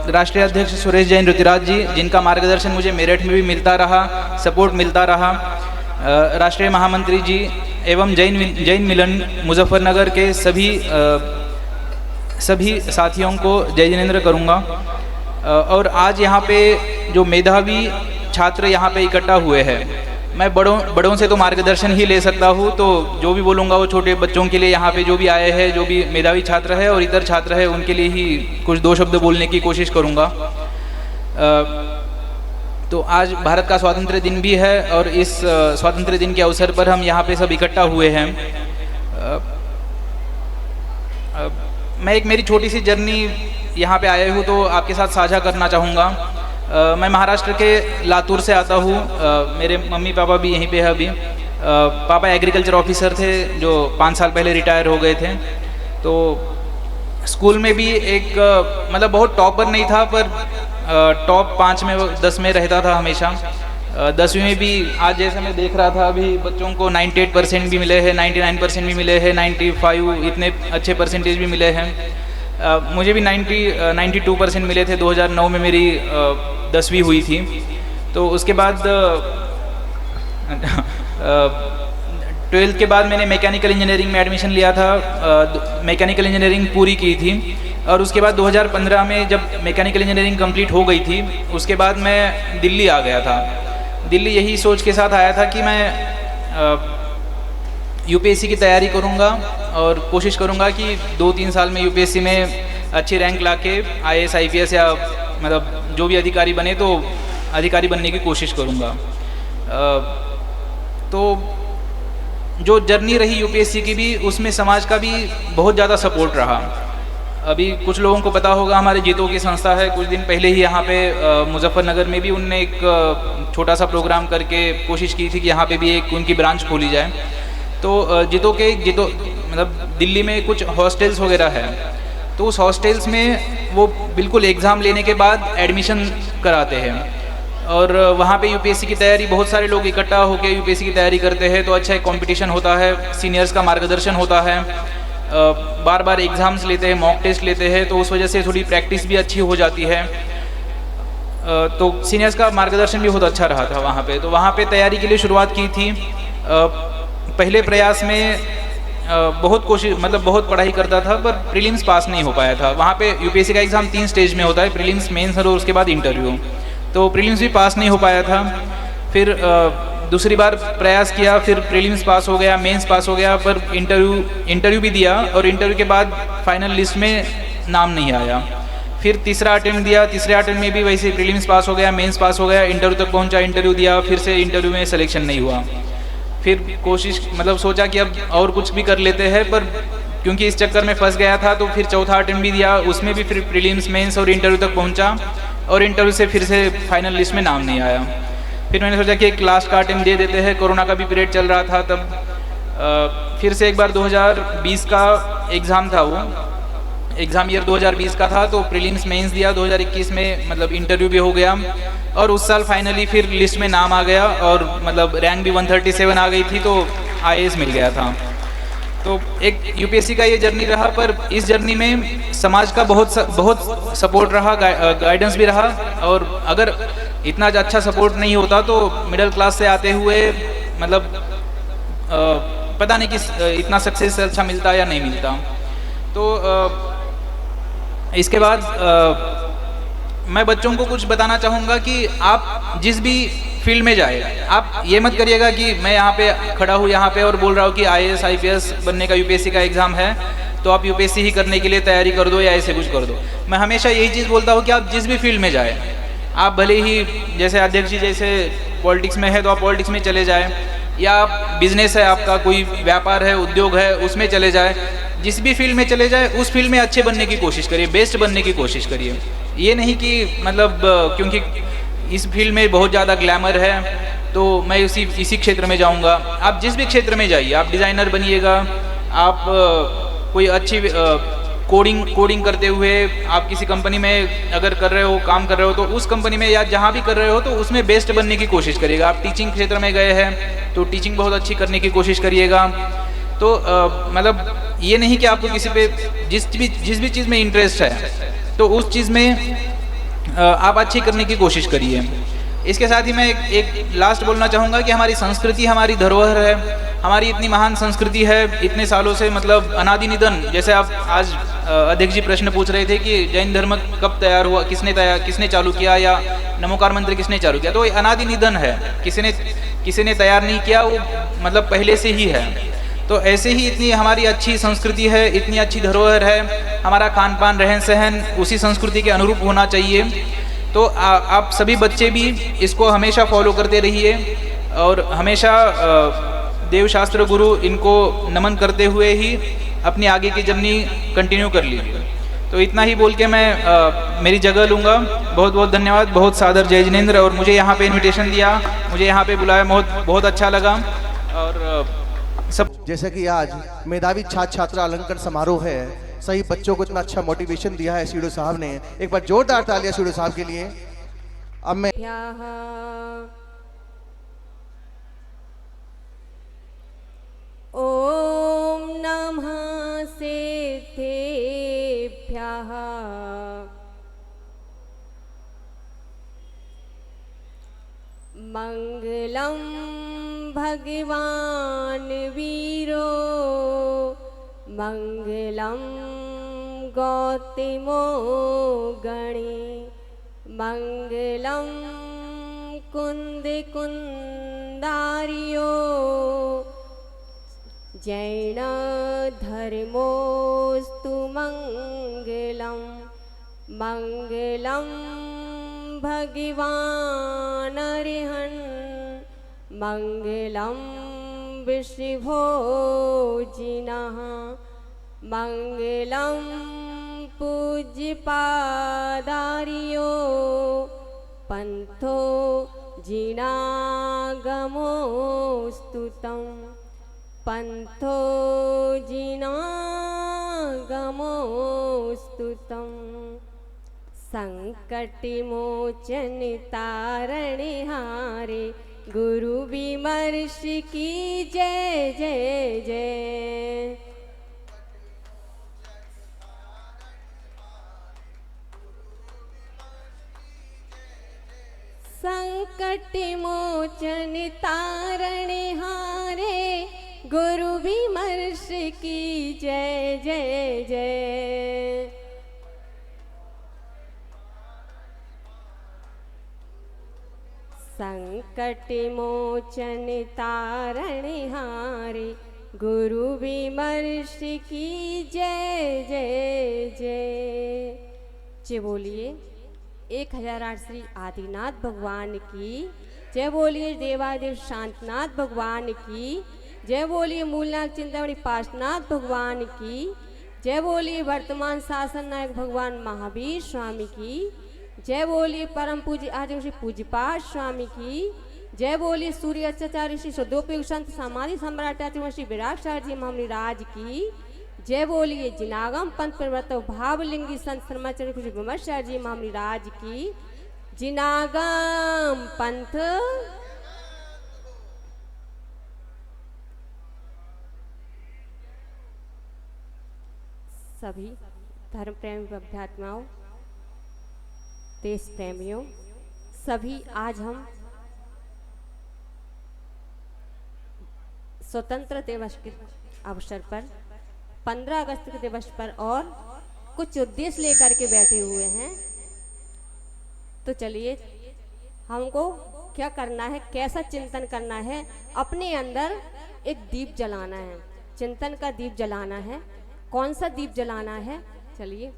राष्ट्रीय अध्यक्ष सुरेश जैन ऋतुराज जी, जिनका मार्गदर्शन मुझे मेरठ में भी मिलता रहा, सपोर्ट मिलता रहा, राष्ट्रीय महामंत्री जी एवं जैन मिलन मुजफ्फरनगर के सभी साथियों को जय जिनेन्द्र करूँगा। और आज यहाँ पे जो मेधावी छात्र यहाँ पे इकट्ठा हुए हैं, मैं बड़ों से तो मार्गदर्शन ही ले सकता हूँ, तो जो भी बोलूँगा वो छोटे बच्चों के लिए, यहाँ पे जो भी आए हैं, जो भी मेधावी छात्र है और इतर छात्र है, उनके लिए ही कुछ 2 शब्द बोलने की कोशिश करूँगा। तो आज भारत का स्वातंत्र्य दिन भी है और इस स्वातंत्र्य दिन के अवसर पर हम यहाँ पे सब इकट्ठा हुए हैं। मैं एक मेरी छोटी सी जर्नी यहाँ पे आया हूँ तो आपके साथ साझा करना चाहूँगा। मैं महाराष्ट्र के लातूर से आता हूँ। मेरे मम्मी पापा भी यहीं पे है अभी। पापा एग्रीकल्चर ऑफिसर थे जो 5 साल पहले रिटायर हो गए थे। तो स्कूल में भी एक मतलब बहुत टॉपर नहीं था, पर टॉप 5 में 10 में रहता था हमेशा। 10वीं में भी आज जैसे मैं देख रहा था अभी बच्चों को 98% भी मिले हैं, 99% भी मिले हैं, 95 इतने अच्छे परसेंटेज भी मिले हैं। मुझे भी 92% मिले थे। 2009 में मेरी 10वीं हुई थी। तो उसके बाद 12th के बाद मैंने मैकेनिकल इंजीनियरिंग में एडमिशन लिया था। मैकेनिकल इंजीनियरिंग पूरी की थी और उसके बाद 2015 में जब मैकेनिकल इंजीनियरिंग कंप्लीट हो गई थी, उसके बाद मैं दिल्ली आ गया था। दिल्ली यही सोच के साथ आया था कि मैं यूपीएससी की तैयारी करूंगा और कोशिश करूंगा कि 2-3 साल में यूपीएससी में अच्छी रैंक लाके आईएएस आईपीएस या मतलब जो भी अधिकारी बने तो अधिकारी बनने की कोशिश करूंगा। तो जो जर्नी रही यूपीएससी की भी, उसमें समाज का भी बहुत ज़्यादा सपोर्ट रहा। अभी कुछ लोगों को पता होगा हमारे जीतों की संस्था है, कुछ दिन पहले ही यहाँ पे मुजफ्फरनगर में भी उनने एक छोटा सा प्रोग्राम करके कोशिश की थी कि यहाँ पे भी एक उनकी ब्रांच खोली जाए। तो जीतों मतलब दिल्ली में कुछ हॉस्टल्स वगैरह है, तो उस हॉस्टल्स में वो बिल्कुल एग्ज़ाम लेने के बाद एडमिशन कराते हैं और वहाँ पे यूपीएससी की तैयारी बहुत सारे लोग इकट्ठा होकर यूपीएससी की तैयारी करते हैं। तो अच्छा एक कंपटीशन होता है, सीनियर्स का मार्गदर्शन होता है, बार बार एग्ज़ाम्स लेते हैं, मॉक टेस्ट लेते हैं, तो उस वजह से थोड़ी प्रैक्टिस भी अच्छी हो जाती है। तो सीनियर्स का मार्गदर्शन भी बहुत अच्छा रहा था वहाँ पे। तो वहाँ पे तैयारी के लिए शुरुआत की थी। पहले प्रयास में बहुत कोशिश मतलब बहुत पढ़ाई करता था, पर प्रीलिम्स पास नहीं हो पाया था। वहाँ पे यूपीएससी का एग्ज़ाम 3 स्टेज में होता है, प्रीलिम्स, मेंस और उसके बाद इंटरव्यू। तो प्रीलिम्स भी पास नहीं हो पाया था। फिर दूसरी बार प्रयास किया, फिर प्रीलिम्स पास हो गया, मेंस पास हो गया, पर इंटरव्यू भी दिया और इंटरव्यू के बाद फाइनल लिस्ट में नाम नहीं आया। फिर तीसरा अटेम्प्ट दिया, तीसरे अटेम्प्ट में भी वैसे प्रीलिम्स पास हो गया, मेंस पास हो गया, इंटरव्यू तक पहुंचा, इंटरव्यू दिया, फिर से इंटरव्यू में सिलेक्शन नहीं हुआ। फिर कोशिश मतलब सोचा कि अब और कुछ भी कर लेते हैं, पर क्योंकि इस चक्कर में फंस गया था तो फिर चौथा अटेम्प्ट भी दिया, उसमें भी फिर प्रीलिम्स, मेंस और इंटरव्यू तक पहुंचा और इंटरव्यू से फिर से फाइनल लिस्ट में नाम नहीं आया। फिर मैंने सोचा कि एक लास्ट का अटेम्प्ट दे देते हैं, कोरोना का भी पीरियड चल रहा था तब। फिर से एक बार 2020 का एग्ज़ाम था, वो एग्ज़ाम ईयर 2020 का था, तो प्रीलिम्स मेंस दिया। 2021 में मतलब इंटरव्यू भी हो गया और उस साल फाइनली फिर लिस्ट में नाम आ गया और मतलब रैंक भी 137 आ गई थी, तो IAS मिल गया था। तो एक यूपीएससी का ये जर्नी रहा, पर इस जर्नी में समाज का बहुत सपोर्ट रहा, गाइडेंस भी रहा। और अगर इतना अच्छा सपोर्ट नहीं होता तो मिडिल क्लास से आते हुए मतलब पता नहीं कि इतना सक्सेस अच्छा मिलता या नहीं मिलता। तो इसके बाद मैं बच्चों को कुछ बताना चाहूँगा कि आप जिस भी फील्ड में जाए, आप ये मत करिएगा कि मैं यहाँ पे खड़ा हूँ यहाँ पे और बोल रहा हूँ कि IAS IPS बनने का यूपीएससी का एग्ज़ाम है तो आप यूपीएससी ही करने के लिए तैयारी कर दो या ऐसे कुछ कर दो। मैं हमेशा यही चीज़ बोलता हूँ कि आप जिस भी फील्ड में जाए, आप भले ही जैसे अध्यक्ष जी जैसे पॉलिटिक्स में है तो आप पॉलिटिक्स में चले जाए, या बिजनेस है आपका, कोई व्यापार है, उद्योग है, उसमें चले जाए। जिस भी फील्ड में चले जाए उस फील्ड में अच्छे बनने की कोशिश करिए, बेस्ट बनने की कोशिश करिए। ये नहीं कि मतलब क्योंकि इस फील्ड में बहुत ज़्यादा ग्लैमर है तो मैं इसी क्षेत्र में जाऊंगा। आप जिस भी क्षेत्र में जाइए, आप डिज़ाइनर बनिएगा, आप कोई अच्छी कोडिंग करते हुए आप किसी कंपनी में अगर कर रहे हो, काम कर रहे हो, तो उस कंपनी में या जहाँ भी कर रहे हो तो उसमें बेस्ट बनने की कोशिश करिएगा। आप टीचिंग क्षेत्र में गए हैं तो टीचिंग बहुत अच्छी करने की कोशिश करिएगा। तो मतलब ये नहीं कि आपको किसी पे जिस भी चीज़ में इंटरेस्ट है तो उस चीज़ में आप अच्छी करने की कोशिश करिए। इसके साथ ही मैं एक लास्ट बोलना चाहूँगा कि हमारी संस्कृति हमारी धरोहर है, हमारी इतनी महान संस्कृति है इतने सालों से, मतलब अनादि निधन। जैसे आप आज अध्यक्ष जी प्रश्न पूछ रहे थे कि जैन धर्म कब तैयार हुआ, किसने चालू किया, या नमोकार मंत्र किसने चालू किया, तो ये अनादि निधन है, किसी ने तैयार नहीं किया, वो मतलब पहले से ही है। तो ऐसे ही इतनी हमारी अच्छी संस्कृति है, इतनी अच्छी धरोहर है, हमारा खान पान रहन सहन उसी संस्कृति के अनुरूप होना चाहिए। तो आप सभी बच्चे भी इसको हमेशा फॉलो करते रहिए और हमेशा देवशास्त्र गुरु इनको नमन करते हुए ही अपनी आगे की जर्नी कंटिन्यू कर लीजिए। तो इतना ही बोल के मैं मेरी जगह लूँगा। बहुत बहुत धन्यवाद, बहुत सादर जय जिनेंद्र। और मुझे यहाँ पे इनविटेशन दिया, मुझे यहाँ पे बुलाया, बहुत अच्छा लगा। और सब जैसे कि आज मेधावी छात्र छात्रा अलंकरण समारोह है, सही बच्चों को इतना अच्छा मोटिवेशन दिया है सीडो साहब ने। एक बार जोरदार तालियां सीडो साहब के लिए। अब मैं ओम नमः सिद्धेभ्यः मंगलम भगवान वीरो मंगलम गौतमो गणे मंगलम कुंद कुंदारियो जैन धर्मोस्तु मंगलम मंगलम भगवान अरिहन् मंगलम विष्णुभोजिनः मंगलम पूज्यपादार्यो पंथो जिनागमोस्तुतं पंथो जिनागमोस्तुतं संकटमोचन तारणहारे गुरु विमर्श की जय जय जय। मोचन तारण हारे गुरु विमर्श की जय जय जय। संकट मोचन तारण हारे गुरु विमर्श की जय जय जय। जय बोलिए 1008 श्री आदिनाथ भगवान की जय। बोलिए देवादेव शांतनाथ भगवान की जय। बोलिए मूलनाथ चिंतामणि पार्श्वनाथ भगवान की जय। बोलिए वर्तमान शासन नायक भगवान महावीर स्वामी की जय। बोलिए परम पूज्य आदि श्री पूज्यपाठ स्वामी की जय। बोलिए सूर्य अचाचार्य श्री सदोपयोग संत समाधि सम्राट श्री विराट जी महाराज की जय। बोलिए जिनागम पंथ प्रवर्तक भावलिंगी संत शर्माचार्य श्री विमर्शा जी महाराज की। जिनागम पंथ सभी धर्म प्रेमी अध्यात्माओं, देश प्रेमियों, सभी आज हम स्वतंत्र दिवस के अवसर पर 15 अगस्त के दिवस पर और कुछ उद्देश्य लेकर के बैठे हुए हैं। तो चलिए हमको क्या करना है, कैसा चिंतन करना है, अपने अंदर एक दीप जलाना है, चिंतन का दीप जलाना है। कौन सा दीप जलाना है? चलिए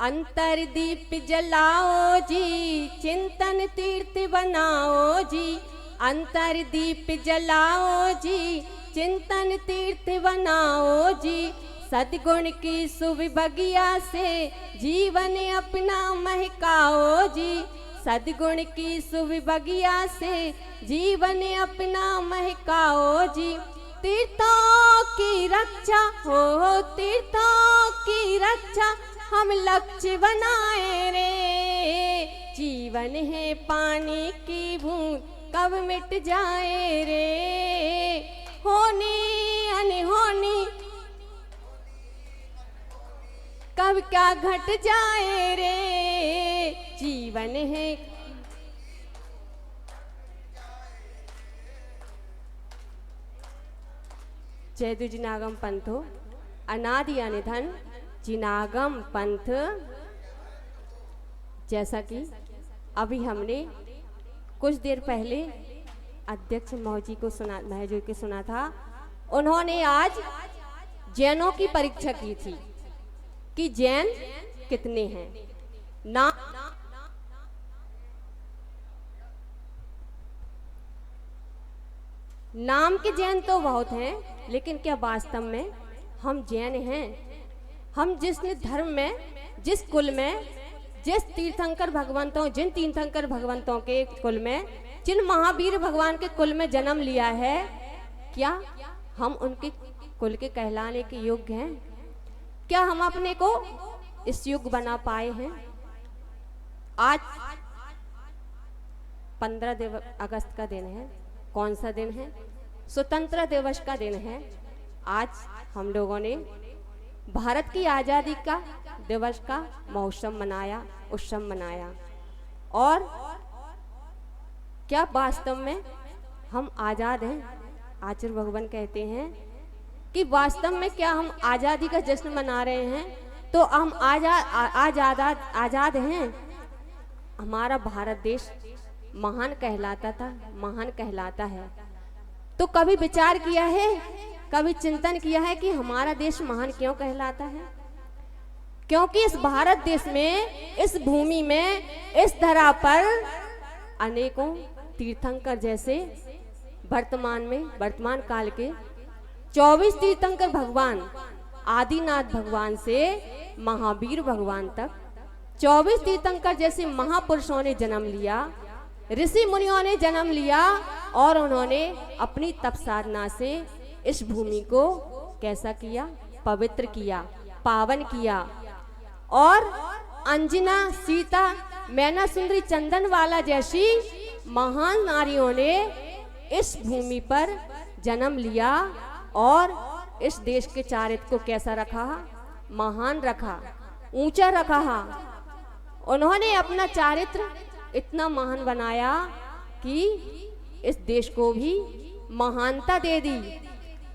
अंतर दीप जलाओ जी, चिंतन तीर्थ बनाओ जी। अंतर दीप जलाओ जी, चिंतन तीर्थ बनाओ जी। सद्गुण की सुविबगिया से जीवन अपना महकाओ जी। सद्गुण की सुविबगिया से जीवन अपना महकाओ जी। तीर्थों की रक्षा हो, तीर्थों की रक्षा हम लक्ष्य बनाए रे। जीवन है पानी की बूंद कब मिट जाए रे। होनी अनहोनी कब क्या घट जाए रे। जीवन है जय दु जिनागम पंथ हो, अनादि अनिधन जिनागम पंथ। जैसा कि अभी हमने कुछ देर पहले अध्यक्ष महोजी को सुना था, उन्होंने आज जैनों की परीक्षा की थी कि जैन कितने हैं। नाम के जैन तो बहुत हैं, लेकिन क्या वास्तव में हम जैन हैं? हम जिस धर्म में, जिस कुल में, जिन तीर्थंकर भगवंतों के कुल में, जिन महावीर भगवान के कुल में जन्म लिया है, क्या हम उनके कुल के कहलाने के योग्य हैं? क्या हम अपने को इस युग बना पाए हैं? आज 15 अगस्त का दिन है। कौन सा दिन है? स्वतंत्रता दिवस का दिन है। आज हम लोगों ने भारत की आज़ादी का दिवस का महोत्सव मनाया, उत्सव मनाया। और क्या वास्तव में हम आज़ाद हैं? आचार्य भगवान कहते हैं कि वास्तव में क्या हम आज़ादी का जश्न मना रहे हैं? तो हम आज़ाद हैं। हमारा भारत देश महान कहलाता था, महान कहलाता है। तो कभी विचार किया है, कभी चिंतन किया है कि हमारा देश महान क्यों कहलाता है? क्योंकि इस भारत देश में, इस भूमि में, इस धरा पर अनेकों तीर्थंकर जैसे वर्तमान काल के 24 तीर्थंकर भगवान, आदिनाथ भगवान से महावीर भगवान तक 24 तीर्थंकर जैसे महापुरुषों ने जन्म लिया, ऋषि मुनियों ने जन्म लिया और उन्होंने अपनी तप साधना से इस भूमि को कैसा किया? पवित्र किया, पावन किया। और अंजना, सीता, मैना सुंदरी, चंदनवाला जैसी महान नारियों ने इस भूमि पर जन्म लिया और इस देश के चारित्र को कैसा रखा? महान रखा, ऊंचा रखा। उन्होंने अपना चारित्र इतना महान बनाया कि इस देश को भी महानता दे दी।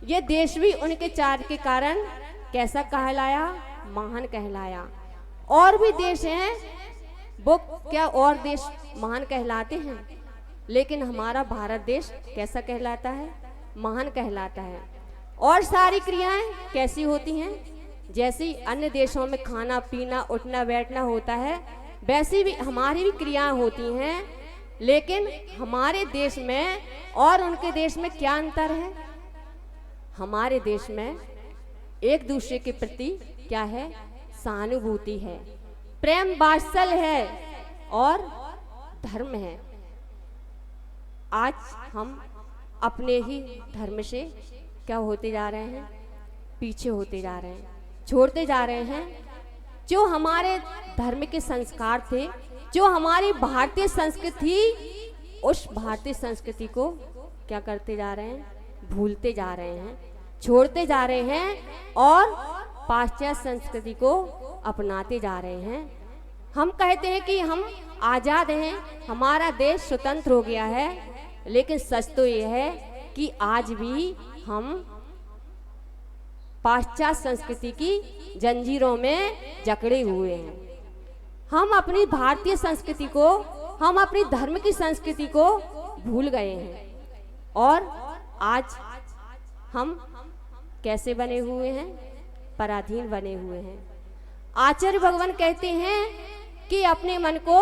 ये देश भी उनके कार्य के कारण कैसा कहलाया? महान कहलाया। और भी देश हैं, वो क्या और देश महान कहलाते हैं, लेकिन हमारा भारत देश कैसा कहलाता है? महान कहलाता है। और सारी क्रियाएं कैसी होती हैं? जैसे अन्य देशों में खाना पीना उठना बैठना होता है, वैसी भी हमारी भी क्रियाएं होती हैं, लेकिन हमारे देश में और उनके देश में क्या अंतर है? हमारे देश में एक दूसरे के प्रति क्या है? सहानुभूति है, प्रेम वात्सल्य है और धर्म है। आज हम अपने ही धर्म से क्या होते जा रहे हैं? पीछे होते जा रहे हैं, छोड़ते जा रहे हैं। जो हमारे धर्म के संस्कार थे, जो हमारी भारतीय संस्कृति थी, उस भारतीय संस्कृति को क्या करते जा रहे हैं? भूलते जा रहे हैं, छोड़ते जा रहे हैं और पाश्चात्य संस्कृति को अपनाते जा रहे हैं। हम कहते हैं कि हम आज़ाद हैं, हमारा देश स्वतंत्र हो गया है, लेकिन सच तो ये है कि आज भी हम पाश्चात्य संस्कृति की जंजीरों में जकड़े हुए हैं। हम अपनी भारतीय संस्कृति को, हम अपनी धर्म की संस्कृति को भूल गए हैं और आज हम कैसे बने हुए हैं? पराधीन बने हुए हैं। आचार्य भगवान कहते हैं कि अपने मन को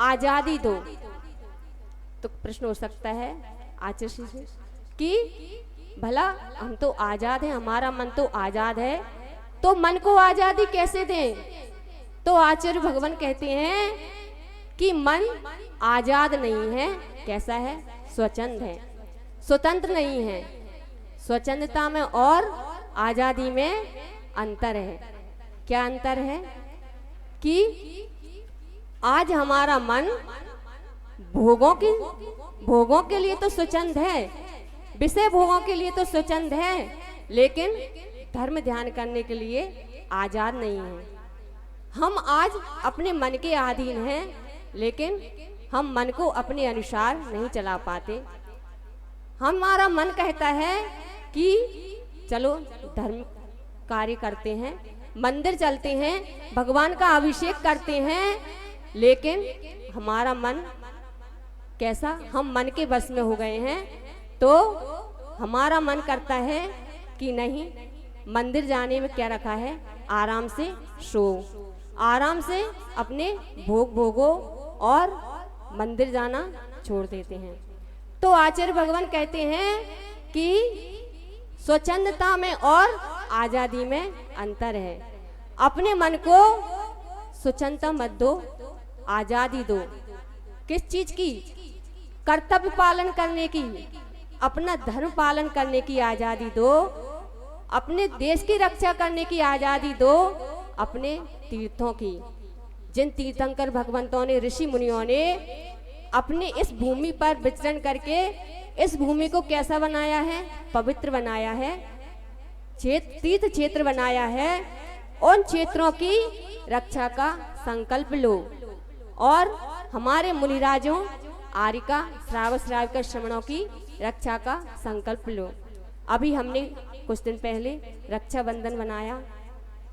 आजादी दो। तो प्रश्न हो सकता है आचार्य से कि भला हम तो आजाद हैं, हमारा मन तो आजाद है, तो मन को आजादी कैसे दें? तो आचार्य भगवान कहते हैं कि मन आजाद नहीं है, कैसा है? स्वतंत्र है, स्वतंत्र नहीं है। स्वतंत्रता में और आजादी में अंतर है। क्या अंतर है? कि आज हमारा मन भोगों के लिए तो स्वतंत्र है, विषय भोगों के लिए तो स्वतंत्र है, लेकिन धर्म ध्यान करने के लिए आजाद नहीं है। हम आज अपने मन के अधीन हैं, लेकिन हम मन को अपने अनुसार नहीं चला पाते। हमारा मन कहता है कि चलो धर्म कार्य करते हैं, मंदिर चलते हैं, भगवान का अभिषेक करते हैं, लेकिन हमारा मन कैसा? हम मन के बस में हो गए हैं। तो हमारा मन करता है कि नहीं, मंदिर जाने में क्या रखा है? आराम से सो, आराम से अपने भोग भोगो और मंदिर जाना छोड़ देते हैं। तो आचार्य भगवान कहते हैं कि स्वतंत्रता में और आजादी में अंतर है। अपने मन को स्वतंत्रता मत दो, आजादी दो। किस चीज की? कर्तव्य पालन करने की, अपना धर्म पालन करने की आजादी दो, अपने देश की रक्षा करने की आजादी दो, अपने तीर्थों की। जिन तीर्थंकर भगवंतों ने, ऋषि मुनियों ने अपने इस भूमि पर विचरण करके इस भूमि को कैसा बनाया है? पवित्र बनाया है, तीर्थ क्षेत्र बनाया है। उन क्षेत्रों की रक्षा का संकल्प लो और हमारे मुनिराजों आरिका श्रावक श्रमणों की रक्षा का संकल्प लो। अभी हमने कुछ दिन पहले रक्षाबंधन मनाया।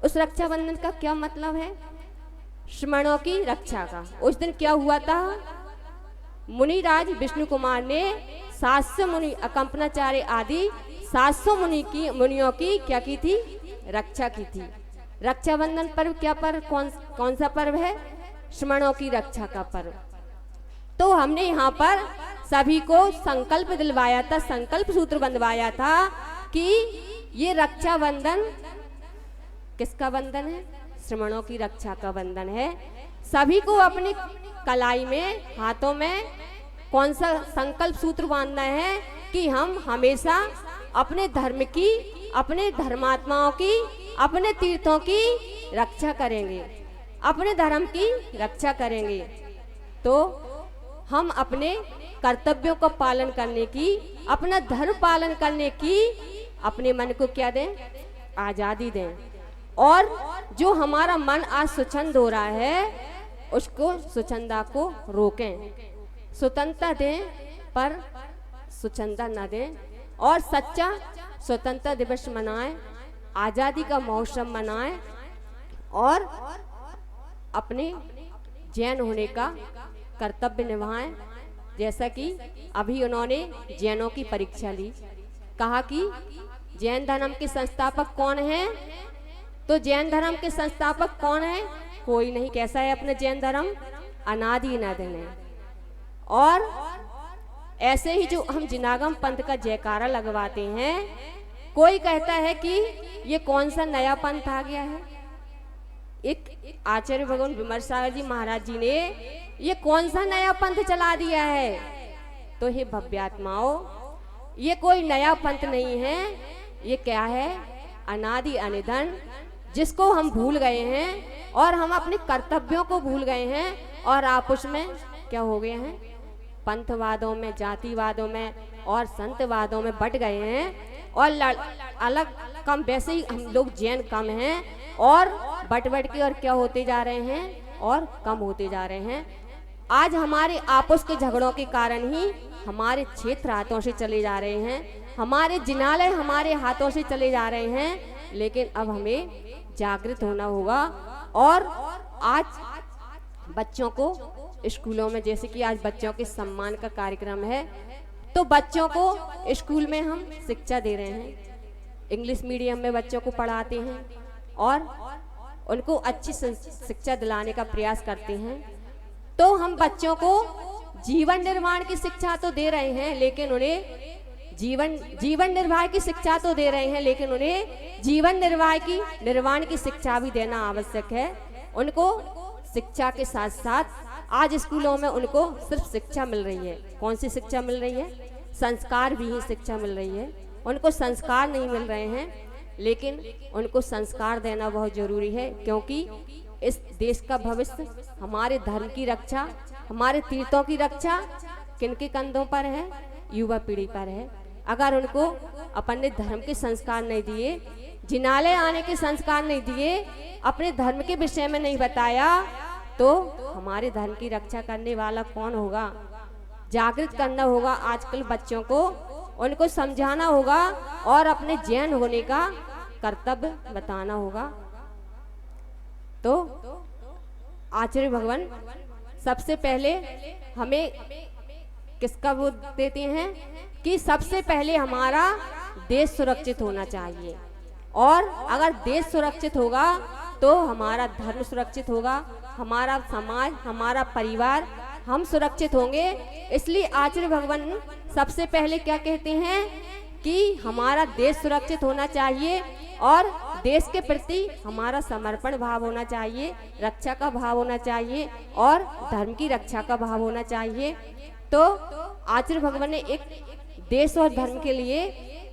उस रक्षाबंधन का क्या मतलब है? श्रमणों की रक्षा का। उस दिन क्या हुआ था? मुनिराज विष्णु कुमार ने 700 मुनि, अकंपनाचार्य आदि 700 मुनियों की क्या की थी? रक्षा की थी। रक्षाबंधन पर्व क्या पर्व? कौन सा पर्व है? श्रमणों की रक्षा का पर्व। तो हमने यहाँ पर सभी को संकल्प दिलवाया था, संकल्प सूत्र बंधवाया था कि ये रक्षाबंधन किसका बंधन है? श्रमणों की रक्षा का बंधन है। सभी को अपनी कलाई में, हाथों में कौन सा संकल्प सूत्र बांधना है कि हम हमेशा अपने धर्म की, अपने धर्मात्माओं की, अपने तीर्थों की रक्षा करेंगे, अपने धर्म की रक्षा करेंगे। तो हम अपने कर्तव्यों को पालन करने की, अपना धर्म पालन करने की अपने मन को क्या दें? आज़ादी दें। और जो हमारा मन आज स्वच्छंद हो रहा है उसको स्वच्छंदता को रोकें, स्वतंत्रता दें, पर स्वच्छंदा न दें और सच्चा स्वतंत्रता दिवस मनाएं, आज़ादी का महोत्सव मनाएं और अपने जैन होने का कर्तव्य निभाएं। जैसा कि अभी उन्होंने जैनों की परीक्षा ली, कहा कि जैन धर्म के संस्थापक कौन हैं? तो जैन धर्म के संस्थापक कौन है? कोई नहीं। कैसा है अपना जैन धर्म? अनादि अनादि है। और ऐसे ही जो हम जिनागम पंथ का जयकारा लगवाते हैं, कोई कहता है कि ये कौन सा नया पंथ आ गया है। एक आचार्य भगवान विमर्श सागर जी महाराज जी ने ये कौन सा नया पंथ चला दिया है। तो हे भव्यात्माओं, ये कोई नया पंथ नहीं है। ये क्या है? अनादि अनिधन, जिसको हम भूल गए हैं और हम अपने कर्तव्यों को भूल गए हैं और आपस में क्या हो गए हैं? पंथवादों में, जातिवादों में और संतवादों में बट गए हैं और अलग कम। वैसे ही हम लोग जैन कम हैं और बट के और क्या होते जा रहे हैं? और कम होते जा रहे हैं। आज हमारे आपस के झगड़ों के कारण ही हमारे क्षेत्र हाथों से चले जा रहे हैं, हमारे जिनालय हमारे हाथों से चले जा रहे हैं। लेकिन अब हमें जागृत होना होगा। और आज बच्चों को स्कूलों में, जैसे कि आज बच्चों के सम्मान का कार्यक्रम है, तो बच्चों को स्कूल में हम शिक्षा दे रहे हैं, इंग्लिश मीडियम में बच्चों को पढ़ाते हैं और उनको अच्छी शिक्षा दिलाने का प्रयास करते हैं। तो हम बच्चों को जीवन निर्माण की शिक्षा तो दे रहे हैं, लेकिन उन्हें जीवन निर्वाह की शिक्षा तो दे रहे हैं, लेकिन उन्हें जीवन निर्वाण की शिक्षा भी देना आवश्यक है। उनको शिक्षा के साथ साथ आज स्कूलों में उनको सिर्फ शिक्षा मिल रही है। कौन सी शिक्षा मिल रही है? संस्कार भी ही शिक्षा मिल रही है। उनको संस्कार नहीं मिल रहे हैं, लेकिन उनको संस्कार देना बहुत जरूरी है, क्योंकि इस देश का भविष्य, हमारे धर्म की रक्षा, हमारे तीर्थों की रक्षा किनके कंधों पर है? युवा पीढ़ी पर है। अगर उनको अपने धर्म के संस्कार नहीं दिए, जिनालय आने के संस्कार नहीं दिए, अपने धर्म के विषय में नहीं बताया, तो हमारे धर्म की रक्षा करने वाला कौन होगा? जागृत करना होगा आजकल बच्चों को, उनको समझाना होगा और अपने जैन होने का कर्तव्य बताना होगा। तो आचार्य भगवान सबसे पहले हमें किसका वो देते हैं कि सबसे पहले हमारा देश सुरक्षित होना चाहिए, और अगर देश सुरक्षित होगा तो हमारा धर्म सुरक्षित होगा, हमारा समाज, हमारा परिवार, हम सुरक्षित होंगे। इसलिए आचार्य भगवान सबसे पहले क्या कहते हैं कि हमारा देश सुरक्षित होना चाहिए और देश के प्रति हमारा समर्पण भाव होना चाहिए, रक्षा का भाव होना चाहिए और धर्म की रक्षा का भाव होना चाहिए। तो आचार्य भगवान ने एक देश और धर्म के लिए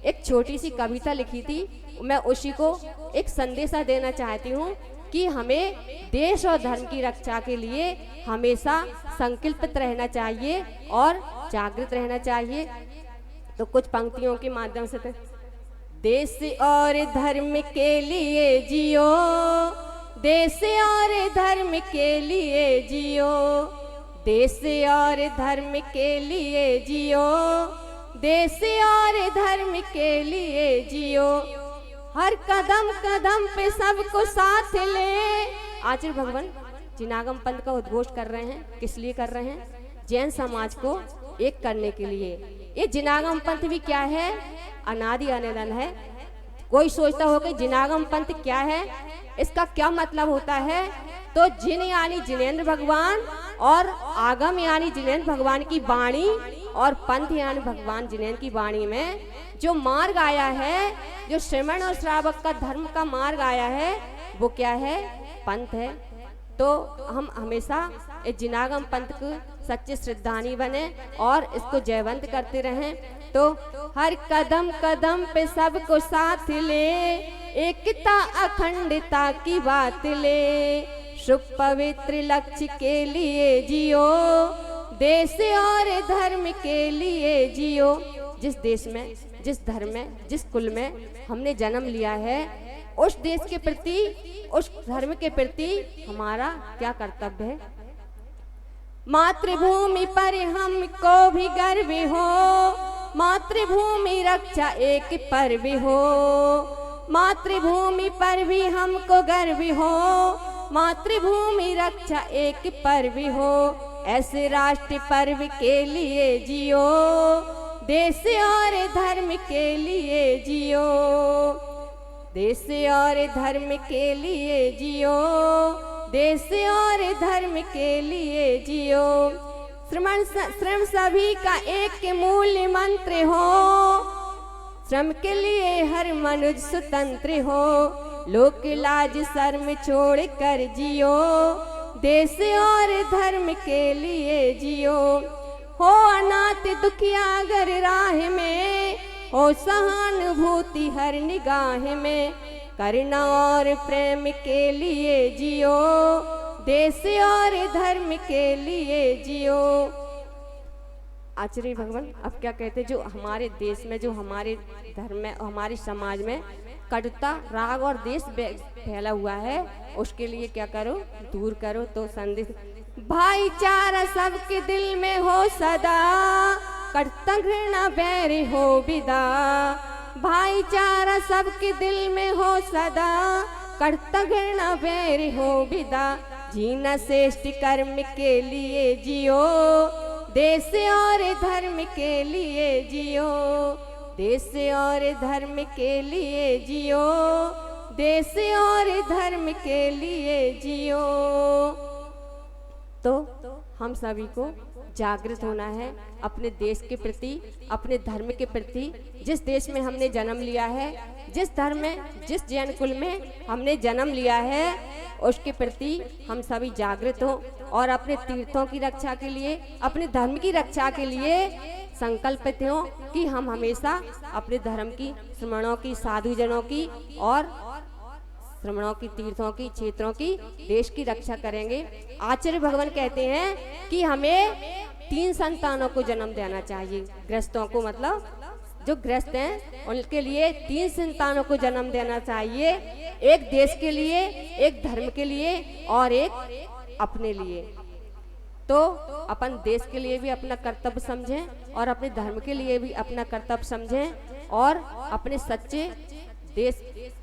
एक छोटी सी कविता लिखी थी। मैं उसी को एक संदेशा देना चाहती हूँ कि हमें देश और धर्म की रक्षा के लिए हमेशा संकल्पित रहना चाहिए और जागृत रहना चाहिए। तो कुछ पंक्तियों के माध्यम से देश और धर्म के लिए जियो, देश और धर्म के लिए जियो, देश और धर्म के लिए जियो, देश और धर्म के लिए जियो, हर कदम कदम पे सबको साथ ले। आचार्य भगवान जिनागम पंथ का उद्घोष कर रहे हैं। किस लिए कर रहे हैं? जैन समाज को एक करने के लिए। ये जिनागम पंथ भी क्या है? अनादि अनिधन है। कोई सोचता हो कि जिनागम पंथ क्या है, इसका क्या मतलब होता है? तो जिन यानी जिनेंद्र भगवान और आगम यानी जिनेंद्र भगवान की वाणी और पंथ यानी भगवान जिनेंद्र की वाणी में जो मार्ग आया है, जो श्रवण और श्रावक का धर्म का मार्ग आया है, वो क्या है? पंथ है। तो हम हमेशा इस जिनागम पंथ को सच्चे श्रद्धानी बने और इसको जयवंत करते रहें। तो हर कदम कदम पे सबको साथ ले, एकता अखंडता की बात ले, शुभ पवित्र लक्ष्य के लिए जियो, देश और धर्म के लिए जियो। जिस देश में, जिस धर्म में, जिस कुल में हमने जन्म लिया है, उस देश के प्रति, उस धर्म के प्रति हमारा क्या कर्तव्य है? मातृभूमि पर हमको भी गर्व हो, मातृभूमि रक्षा एक पर्व हो, मातृभूमि पर भी हमको गर्व हो, मातृभूमि रक्षा एक पर्व हो, ऐसे राष्ट्र पर्व के लिए जियो, देश और धर्म के लिए जियो, देश और धर्म के लिए जियो, देश और धर्म के लिए जियो। श्रम सभी का एक मूल मंत्र हो, श्रम के लिए हर मनुष्य स्वतंत्र हो, लोक लाज शर्म छोड़ कर जियो, देश और धर्म के लिए जियो। हो अनाथ दुखिया अगर राह में, हो सहानुभूति हर निगाह में, करुणा और प्रेम के लिए जियो, देश और धर्म के लिए जियो। आचार्य भगवान अब क्या कहते, जो हमारे देश में, जो हमारे धर्म में, हमारे समाज में कटुता, राग और देश फैला हुआ है, उसके लिए क्या करो, दूर करो। तो संदेश, भाईचारा सबके दिल में हो सदा, कटुता घृणा बैर हो विदा, भाईचारा सबके दिल में हो सदा, कटुता घृणा बैर हो विदा, जीना श्रेष्ठ कर्म के लिए जियो, देश और धर्म के लिए जियो, देश और धर्म के लिए जियो, देश और धर्म के लिए जियो। तो हम सभी को जागृत होना है अपने देश के प्रति, अपने धर्म के प्रति। जिस देश में हमने जन्म लिया है, जिस धर्म में, जिस जैन कुल में हमने जन्म लिया है, उसके प्रति हम सभी जागृत हों और अपने तीर्थों की रक्षा के लिए, अपने धर्म की रक्षा के लिए संकल्पित हों कि हम हमेशा अपने धर्म की, श्रमणों की, साधुजनों की और श्रमणों की, तीर्थों की, क्षेत्रों की, देश की रक्षा करेंगे। आचार्य भगवान कहते हैं कि हमें 3 संतानों को जन्म देना चाहिए। गृहस्थों को, मतलब जो गृहस्थ हैं उनके लिए 3 संतानों को जन्म देना चाहिए, एक देश के लिए, एक धर्म के लिए और एक अपने लिए। तो अपन देश के लिए भी अपना कर्तव्य समझें और अपने धर्म के लिए भी अपना कर्तव्य समझें और अपने सच्चे देश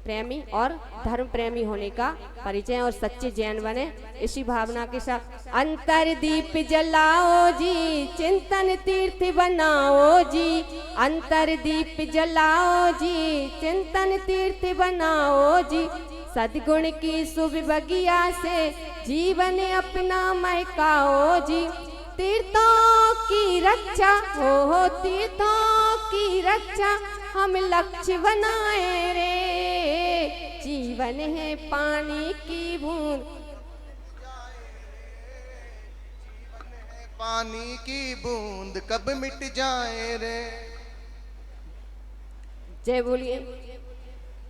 प्रेमी और धर्म प्रेमी होने का परिचय और सच्चे जैन बने। इसी भावना के साथ अंतर दीप जलाओ जी, चिंतन तीर्थ बनाओ जी, अंतर दीप जलाओ जी, चिंतन तीर्थ बनाओ जी, सद्गुण की शुभ बगिया से जीवन अपना महकाओ जी, तीर्थों की रक्षा हो, तीर्थों की रक्षा हम लक्ष्य बनाए रे, जीवन है पानी की बूंद, पानी की बूंद कब मिट जाए रे। जय बोलिए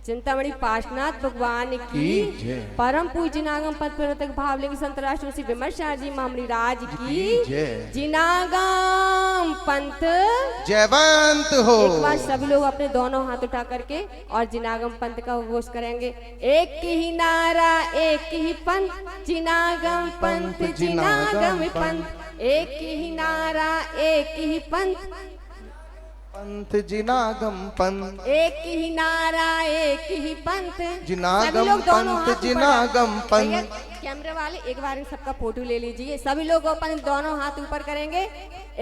चिंतामणि पार्श्वनाथ भगवान की, परम पूज्य नागम पद प्रवर्तक भाव लेके संत राष्ट्र श्री विमर्शार जी मामली राज की, जिनागम पंथ जयवंत हो। एक बार सभी लोग अपने दोनों हाथ उठा करके और जिनागम पंथ का उद्घोष करेंगे। एक ही नारा एक ही पंथ, जिनागम पंथ जिनागम पंथ, एक ही नारा एक ही पंथ, पंथ जिनागम पंथ, एक ही नारा एक ही पंथ, जिनागम पंथ जिनागम पंथ। कैमरे वाले एक बार सबका फोटो ले लीजिए। सभी लोग अपन दोनों हाथ ऊपर करेंगे।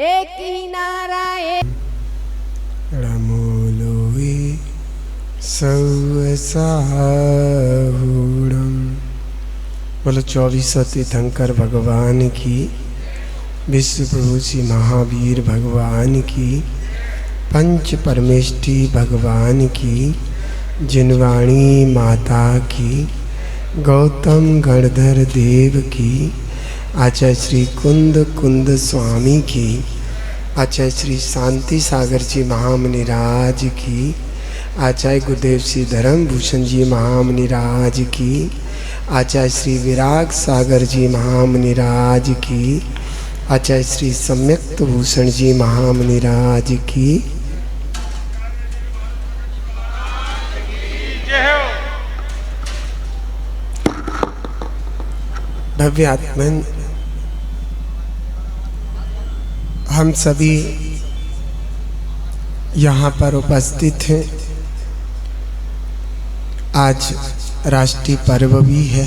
एक ही नारा एक रमोलोए सौसाहुड़म। बोलो 24 तीर्थंकर भगवान की, विश्व प्रभु श्री महावीर भगवान की, पंच परमेष्टि भगवान की, जिनवाणी माता की, गौतम गणधर देव की, आचार्य श्री कुंद स्वामी की, आचार्य श्री शांति सागर जी महामुनिराज की, आचार्य गुरुदेव श्री धर्म भूषण जी महामुनिराज की, आचार्य श्री विराग सागर जी महामुनिराज की, आचार्य श्री सम्यक्त भूषण जी महामुनिराज की। भव्य आत्मन हम सभी यहाँ पर उपस्थित हैं। आज राष्ट्रीय पर्व भी है,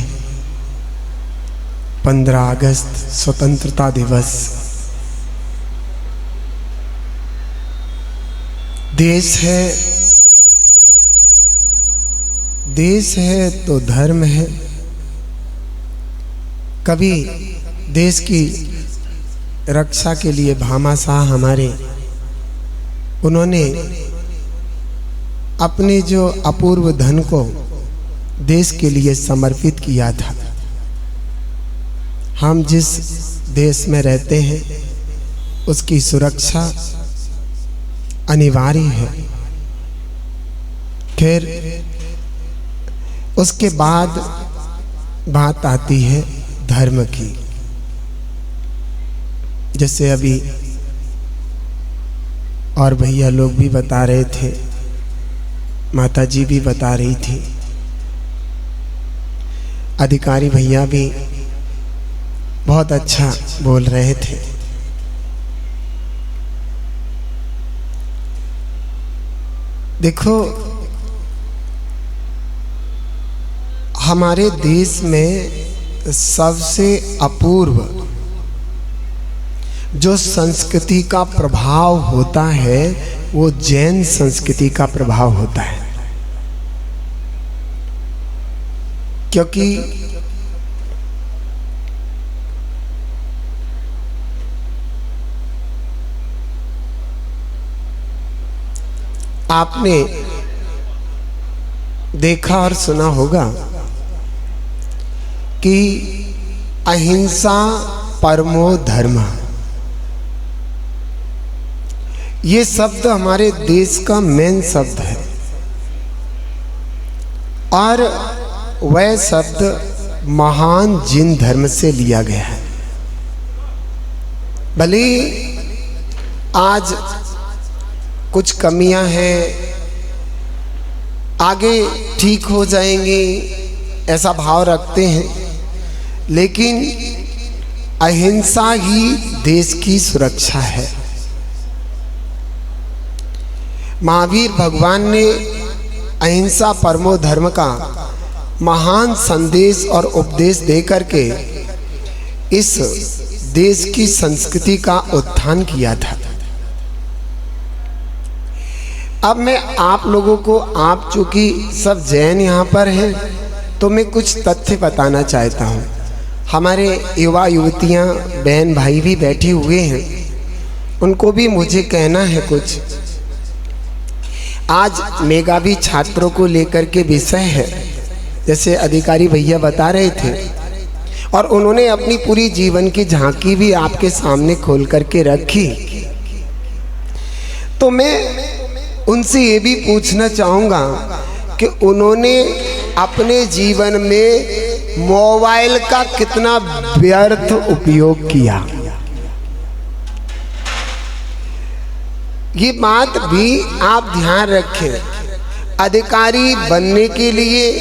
15 अगस्त स्वतंत्रता दिवस। देश है तो धर्म है। कभी देश की रक्षा के लिए भामाशाह हमारे, उन्होंने अपने जो अपूर्व धन को देश के लिए समर्पित किया था। हम जिस देश में रहते हैं उसकी सुरक्षा अनिवार्य है। फिर उसके बाद बात आती है धर्म की। जैसे अभी और भैया लोग भी बता रहे थे, माता जी भी बता रही थी, अधिकारी भैया भी बहुत अच्छा बोल रहे थे। देखो, हमारे देश में सबसे अपूर्व जो संस्कृति का प्रभाव होता है वो जैन संस्कृति का प्रभाव होता है। क्योंकि आपने देखा और सुना होगा कि अहिंसा परमो धर्म, ये शब्द हमारे देश का मेन शब्द है। और वह शब्द महान जिन धर्म से लिया गया है। भले आज कुछ कमियां हैं, आगे ठीक हो जाएंगी ऐसा भाव रखते हैं, लेकिन अहिंसा ही देश की सुरक्षा है। महावीर भगवान ने अहिंसा परमो धर्म का महान संदेश और उपदेश देकर के इस देश की संस्कृति का उत्थान किया था। अब मैं आप लोगों को, आप चूंकि सब जैन यहाँ पर हैं, तो मैं कुछ तथ्य बताना चाहता हूँ। हमारे युवा युवतियाँ बहन भाई भी बैठे हुए हैं, उनको भी मुझे कहना है कुछ। आज मेधावी छात्रों को लेकर के विषय है, जैसे अधिकारी भैया बता रहे थे, और उन्होंने अपनी पूरी जीवन की झांकी भी आपके सामने खोल करके रखी। तो मैं उनसे ये भी पूछना चाहूँगा कि उन्होंने अपने जीवन में मोबाइल का कितना व्यर्थ उपयोग किया। ये बात भी आप ध्यान रखें। अधिकारी बनने के लिए,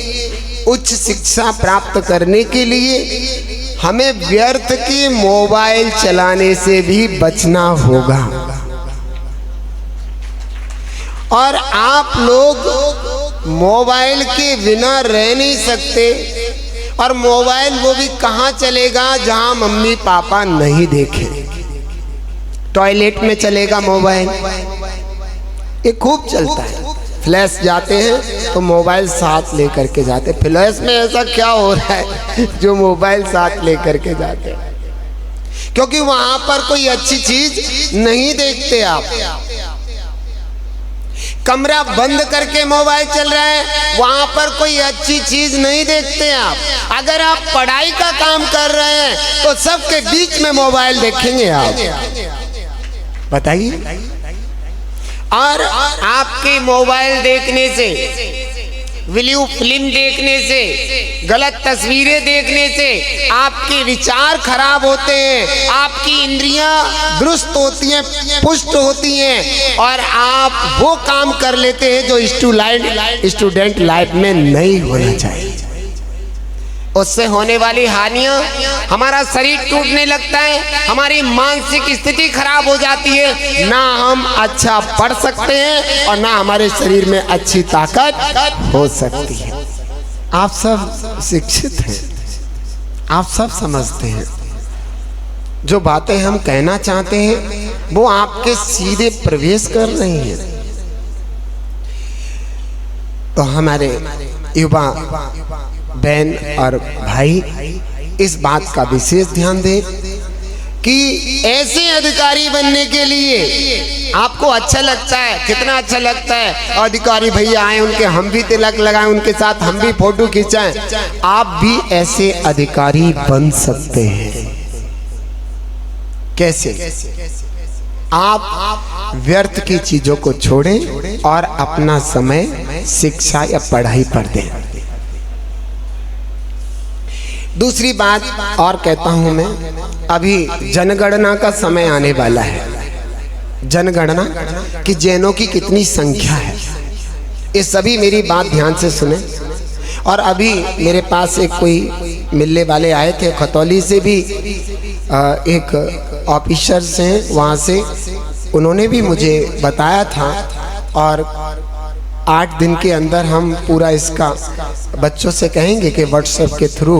उच्च शिक्षा प्राप्त करने के लिए हमें व्यर्थ के मोबाइल चलाने से भी बचना होगा। और आप लोग मोबाइल के बिना रह नहीं सकते। और मोबाइल वो भी कहाँ चलेगा जहाँ मम्मी पापा नहीं देखे। टॉयलेट में चलेगा मोबाइल, ये खूब चलता है। फ्लैश जाते हैं तो मोबाइल साथ लेकर के जाते। फ्लैश में ऐसा क्या हो रहा है जो मोबाइल साथ लेकर के जाते हैं? क्योंकि वहां पर कोई अच्छी चीज नहीं देखते आप। कमरा बंद करके मोबाइल चल रहा है, वहां पर कोई अच्छी चीज नहीं देखते आप। अगर आप पढ़ाई का काम कर रहे हैं तो सबके बीच में मोबाइल देखेंगे आप, बताइए। और आपके मोबाइल देखने से, वीडियो फिल्म देखने से, गलत तस्वीरें देखने से आपके विचार खराब होते हैं, आपकी इंद्रियां दुरुस्त होती हैं, पुष्ट होती हैं, और आप वो काम कर लेते हैं जो स्टूडेंट लाइफ में नहीं होना चाहिए। उससे होने वाली हानियां, हमारा शरीर टूटने लगता है, हमारी मानसिक स्थिति खराब हो जाती है, ना हम अच्छा पढ़ सकते हैं और ना हमारे शरीर में अच्छी ताकत हो सकती है। आप सब शिक्षित हैं, आप सब समझते हैं, जो बातें हम कहना चाहते हैं वो आपके सीधे प्रवेश कर रही हैं। तो हमारे युवा बहन और भाई इस बात का विशेष ध्यान दें कि ऐसे अधिकारी बनने के लिए आपको अच्छा लगता है, कितना अच्छा लगता है, अधिकारी भैया आए, उनके हम भी तिलक लगाएं, उनके साथ हम भी फोटो खिंचाएं। आप भी ऐसे अधिकारी बन सकते हैं। कैसे? आप व्यर्थ की चीजों को छोड़ें और अपना समय शिक्षा या पढ़ाई पर दें। दूसरी बात और कहता हूं मैं, अभी जनगणना का समय आने वाला है। जनगणना कि जैनों की कितनी संख्या है, ये सभी मेरी बात ध्यान से सुने। और अभी मेरे पास एक कोई मिलने वाले आए थे खतौली से, भी एक ऑफिसर्स हैं वहाँ से, उन्होंने भी मुझे बताया था। और 8 दिन के अंदर हम पूरा इसका बच्चों से कहेंगे कि व्हाट्सएप के थ्रू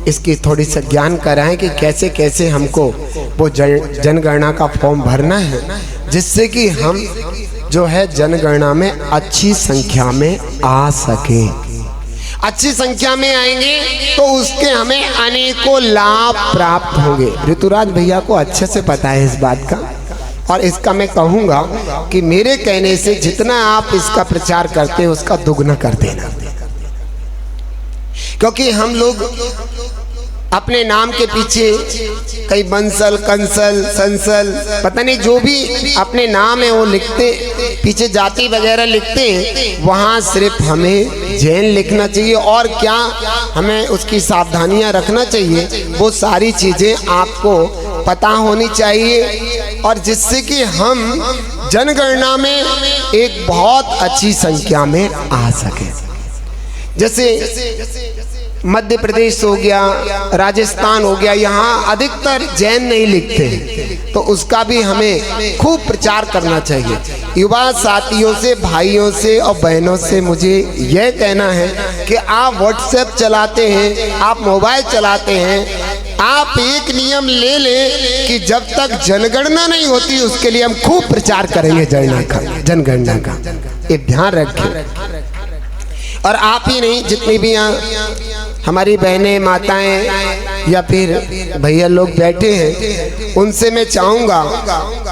इसकी थोड़ी सा ज्ञान कराएं कि कैसे कैसे हमको वो जनगणना का फॉर्म भरना है, जिससे कि हम जो है जनगणना में अच्छी संख्या में आ सके। अच्छी संख्या में आएंगे तो उसके हमें अनेकों लाभ प्राप्त होंगे। ऋतुराज भैया को अच्छे से पता है इस बात का, और इसका मैं कहूँगा कि मेरे कहने से जितना आप इसका प्रचार करते हैं उसका दुगना कर देना। क्योंकि हम लोग अपने नाम के पीछे कई बंसल, कंसल, संसल, पता नहीं जो भी अपने नाम है वो लिखते, पीछे जाति वगैरह लिखते हैं। वहाँ सिर्फ हमें जैन लिखना चाहिए, और क्या हमें उसकी सावधानियाँ रखना चाहिए, वो सारी चीज़ें आपको पता होनी चाहिए, और जिससे कि हम जनगणना में एक बहुत अच्छी संख्या में आ सके। जैसे मध्य प्रदेश हो गया, राजस्थान हो गया, यहाँ अधिकतर जैन नहीं लिखते हैं, तो उसका भी हमें खूब प्रचार करना चाहिए। युवा साथियों से, भाइयों से और बहनों से मुझे यह कहना है कि आप व्हाट्सएप चलाते हैं, आप मोबाइल चलाते हैं, आप एक नियम ले लें कि जब तक जनगणना नहीं होती उसके लिए हम खूब प्रचार करेंगे जनगणना का। ये ध्यान रखें। और आप ही नहीं, जितनी भी यहाँ हमारी बहनें, माताएं या फिर भैया लोग बैठे हैं, उनसे मैं चाहूँगा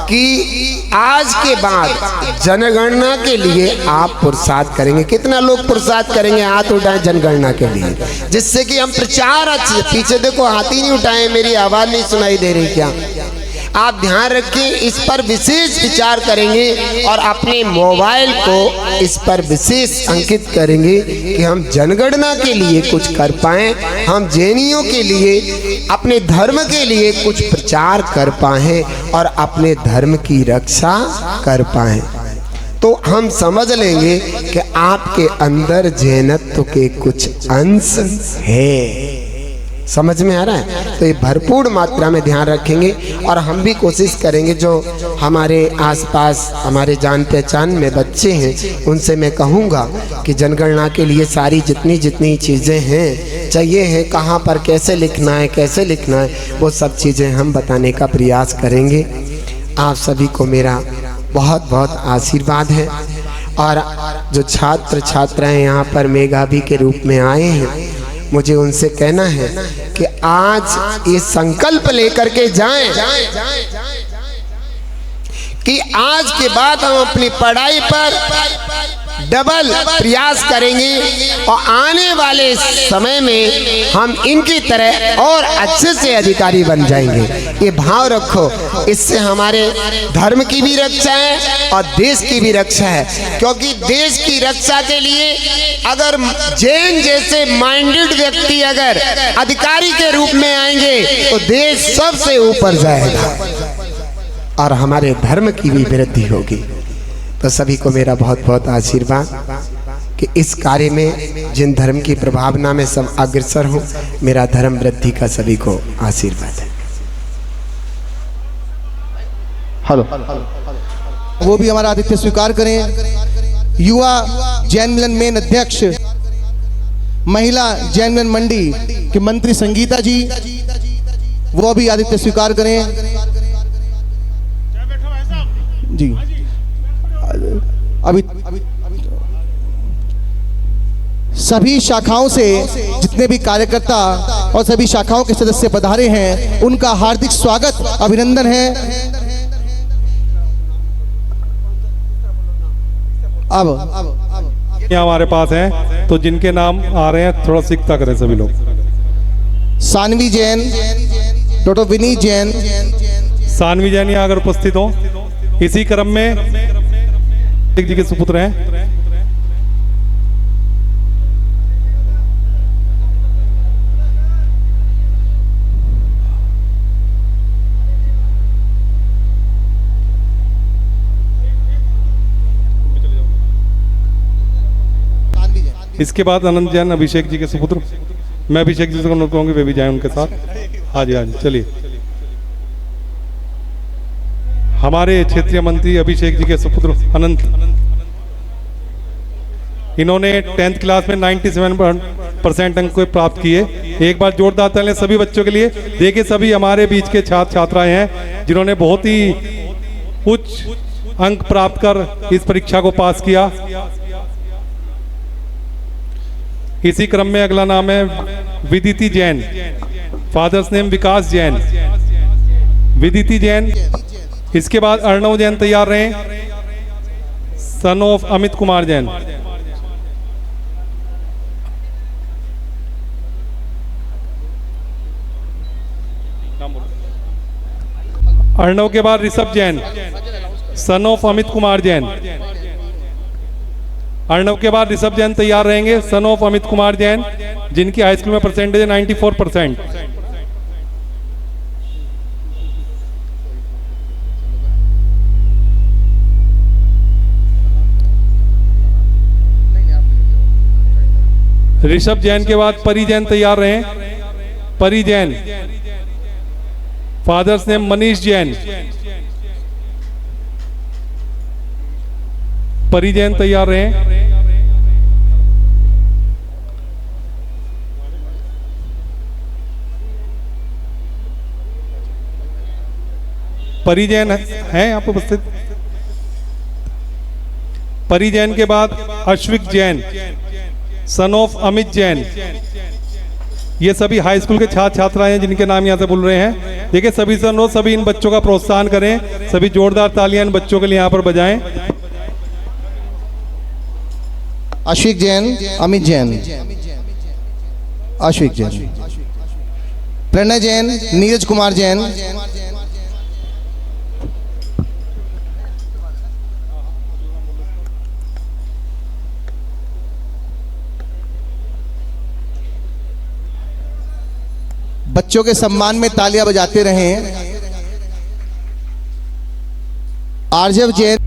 कि आज के बाद जनगणना के लिए आप पुरुषार्थ करेंगे। कितना लोग पुरुषार्थ करेंगे? हाथ उठाएं जनगणना के लिए, जिससे कि हम प्रचार अच्छे। पीछे देखो, हाथ ही नहीं उठाए, मेरी आवाज़ नहीं सुनाई दे रही क्या? आप ध्यान रखें, इस पर विशेष विचार करेंगे और अपने मोबाइल को इस पर विशेष अंकित करेंगे कि हम जनगणना के लिए कुछ कर पाएं, हम जैनियों के लिए, अपने धर्म के लिए कुछ प्रचार कर पाएं और अपने धर्म की रक्षा कर पाएं। तो हम समझ लेंगे कि आपके अंदर जैनत्व के कुछ अंश है। समझ में आ रहा है? तो ये भरपूर मात्रा में ध्यान रखेंगे, और हम भी कोशिश करेंगे, जो हमारे आसपास हमारे जान पहचान में बच्चे हैं उनसे मैं कहूँगा कि जनगणना के लिए सारी जितनी चीज़ें हैं, चाहिए हैं, कहाँ पर कैसे लिखना है, कैसे लिखना है, वो सब चीज़ें हम बताने का प्रयास करेंगे। आप सभी को मेरा बहुत बहुत आशीर्वाद है। और जो छात्र छात्राएँ यहाँ पर मेधावी के रूप में आए हैं, मुझे उनसे कहना है कि आज ये संकल्प लेकर के जाएं कि आज के बाद हम अपनी पढ़ाई पर डबल प्रयास करेंगे और आने वाले समय में हम इनकी तरह और अच्छे से अधिकारी बन जाएंगे। ये भाव रखो, इससे हमारे धर्म की भी रक्षा है और देश की भी रक्षा है। क्योंकि देश की रक्षा के लिए अगर जैन जैसे माइंडेड व्यक्ति अगर अधिकारी के रूप में आएंगे तो देश सबसे ऊपर जाएगा और हमारे धर्म की भी वृद्धि होगी। तो सभी को मेरा बहुत बहुत आशीर्वाद कि इस कार्य में जिन धर्म की प्रभावना में सब अग्रसर हों, मेरा धर्म वृद्धि का सभी को आशीर्वाद है। हेलो, वो भी हमारा आतिथ्य स्वीकार करें। युवा जैन मिलन मेन अध्यक्ष, महिला जैन मिलन मंडी के मंत्री संगीता जी, वो भी आतिथ्य स्वीकार करें जी। अभी सभी शाखाओं से जितने भी कार्यकर्ता और सभी शाखाओं के सदस्य पधारे हैं, उनका हार्दिक स्वागत, अभिनंदन है। अब यहाँ हमारे पास हैं, तो जिनके नाम आ रहे हैं थोड़ा सीखता करें सभी लोग। सानवी जैन, डॉक्टर विनीत जैन। सानवी जैन यहाँ अगर उपस्थित हो। इसी क्रम में एक जी के सुपुत्र हैं। इसके बाद अनंत जैन अभिषेक जी के सुपुत्र। मैं अभिषेक जी से अनुरोध करूंगी वे भी जाएं उनके साथ। हाँ जी चलिए। हमारे क्षेत्रीय मंत्री अभिषेक जी के सुपुत्र अनंत, इन्होंने 10th क्लास में 97% अंक को प्राप्त किए। एक बार जोरदार तालियां सभी बच्चों के लिए। देखिए सभी हमारे बीच के छात्र छात्राएं हैं जिन्होंने बहुत ही उच्च अंक प्राप्त कर इस परीक्षा को पास किया। इसी क्रम में अगला नाम है विदिति जैन, फादर्स नेम विकास जैन, विदिति जैन। इसके बाद अर्णव जैन तैयार रहे, सन ऑफ अमित कुमार जैन। अर्णव के बाद ऋषभ जैन, सन ऑफ अमित कुमार जैन। अर्णव के बाद ऋषभ जैन तैयार रहेंगे, सन ऑफ अमित कुमार जैन, जिनकी हाई स्कूल में परसेंटेज है 94%। ऋषभ जैन के बाद परी जैन तैयार रहे, परी जैन, फादर्स नेम मनीष जैन। परी जैन तैयार रहे। परी जैन है यहाँ पर उपस्थित। परी जैन के बाद अश्विक जैन, सन ऑफ अमित जैन। ये सभी हाई स्कूल के छात्र छात्राएं हैं जिनके नाम यहाँ से बोल रहे हैं। देखिए सभी से अनुरोध, सभी इन बच्चों का प्रोत्साहन करें, सभी जोरदार तालियां इन बच्चों के लिए यहाँ पर बजाएं। अश्विक जैन, अमित जैन, अश्विक जैन, प्रणय जैन, नीरज कुमार जैन, बच्चों के सम्मान में तालियां बजाते रहें। आरजव जैन,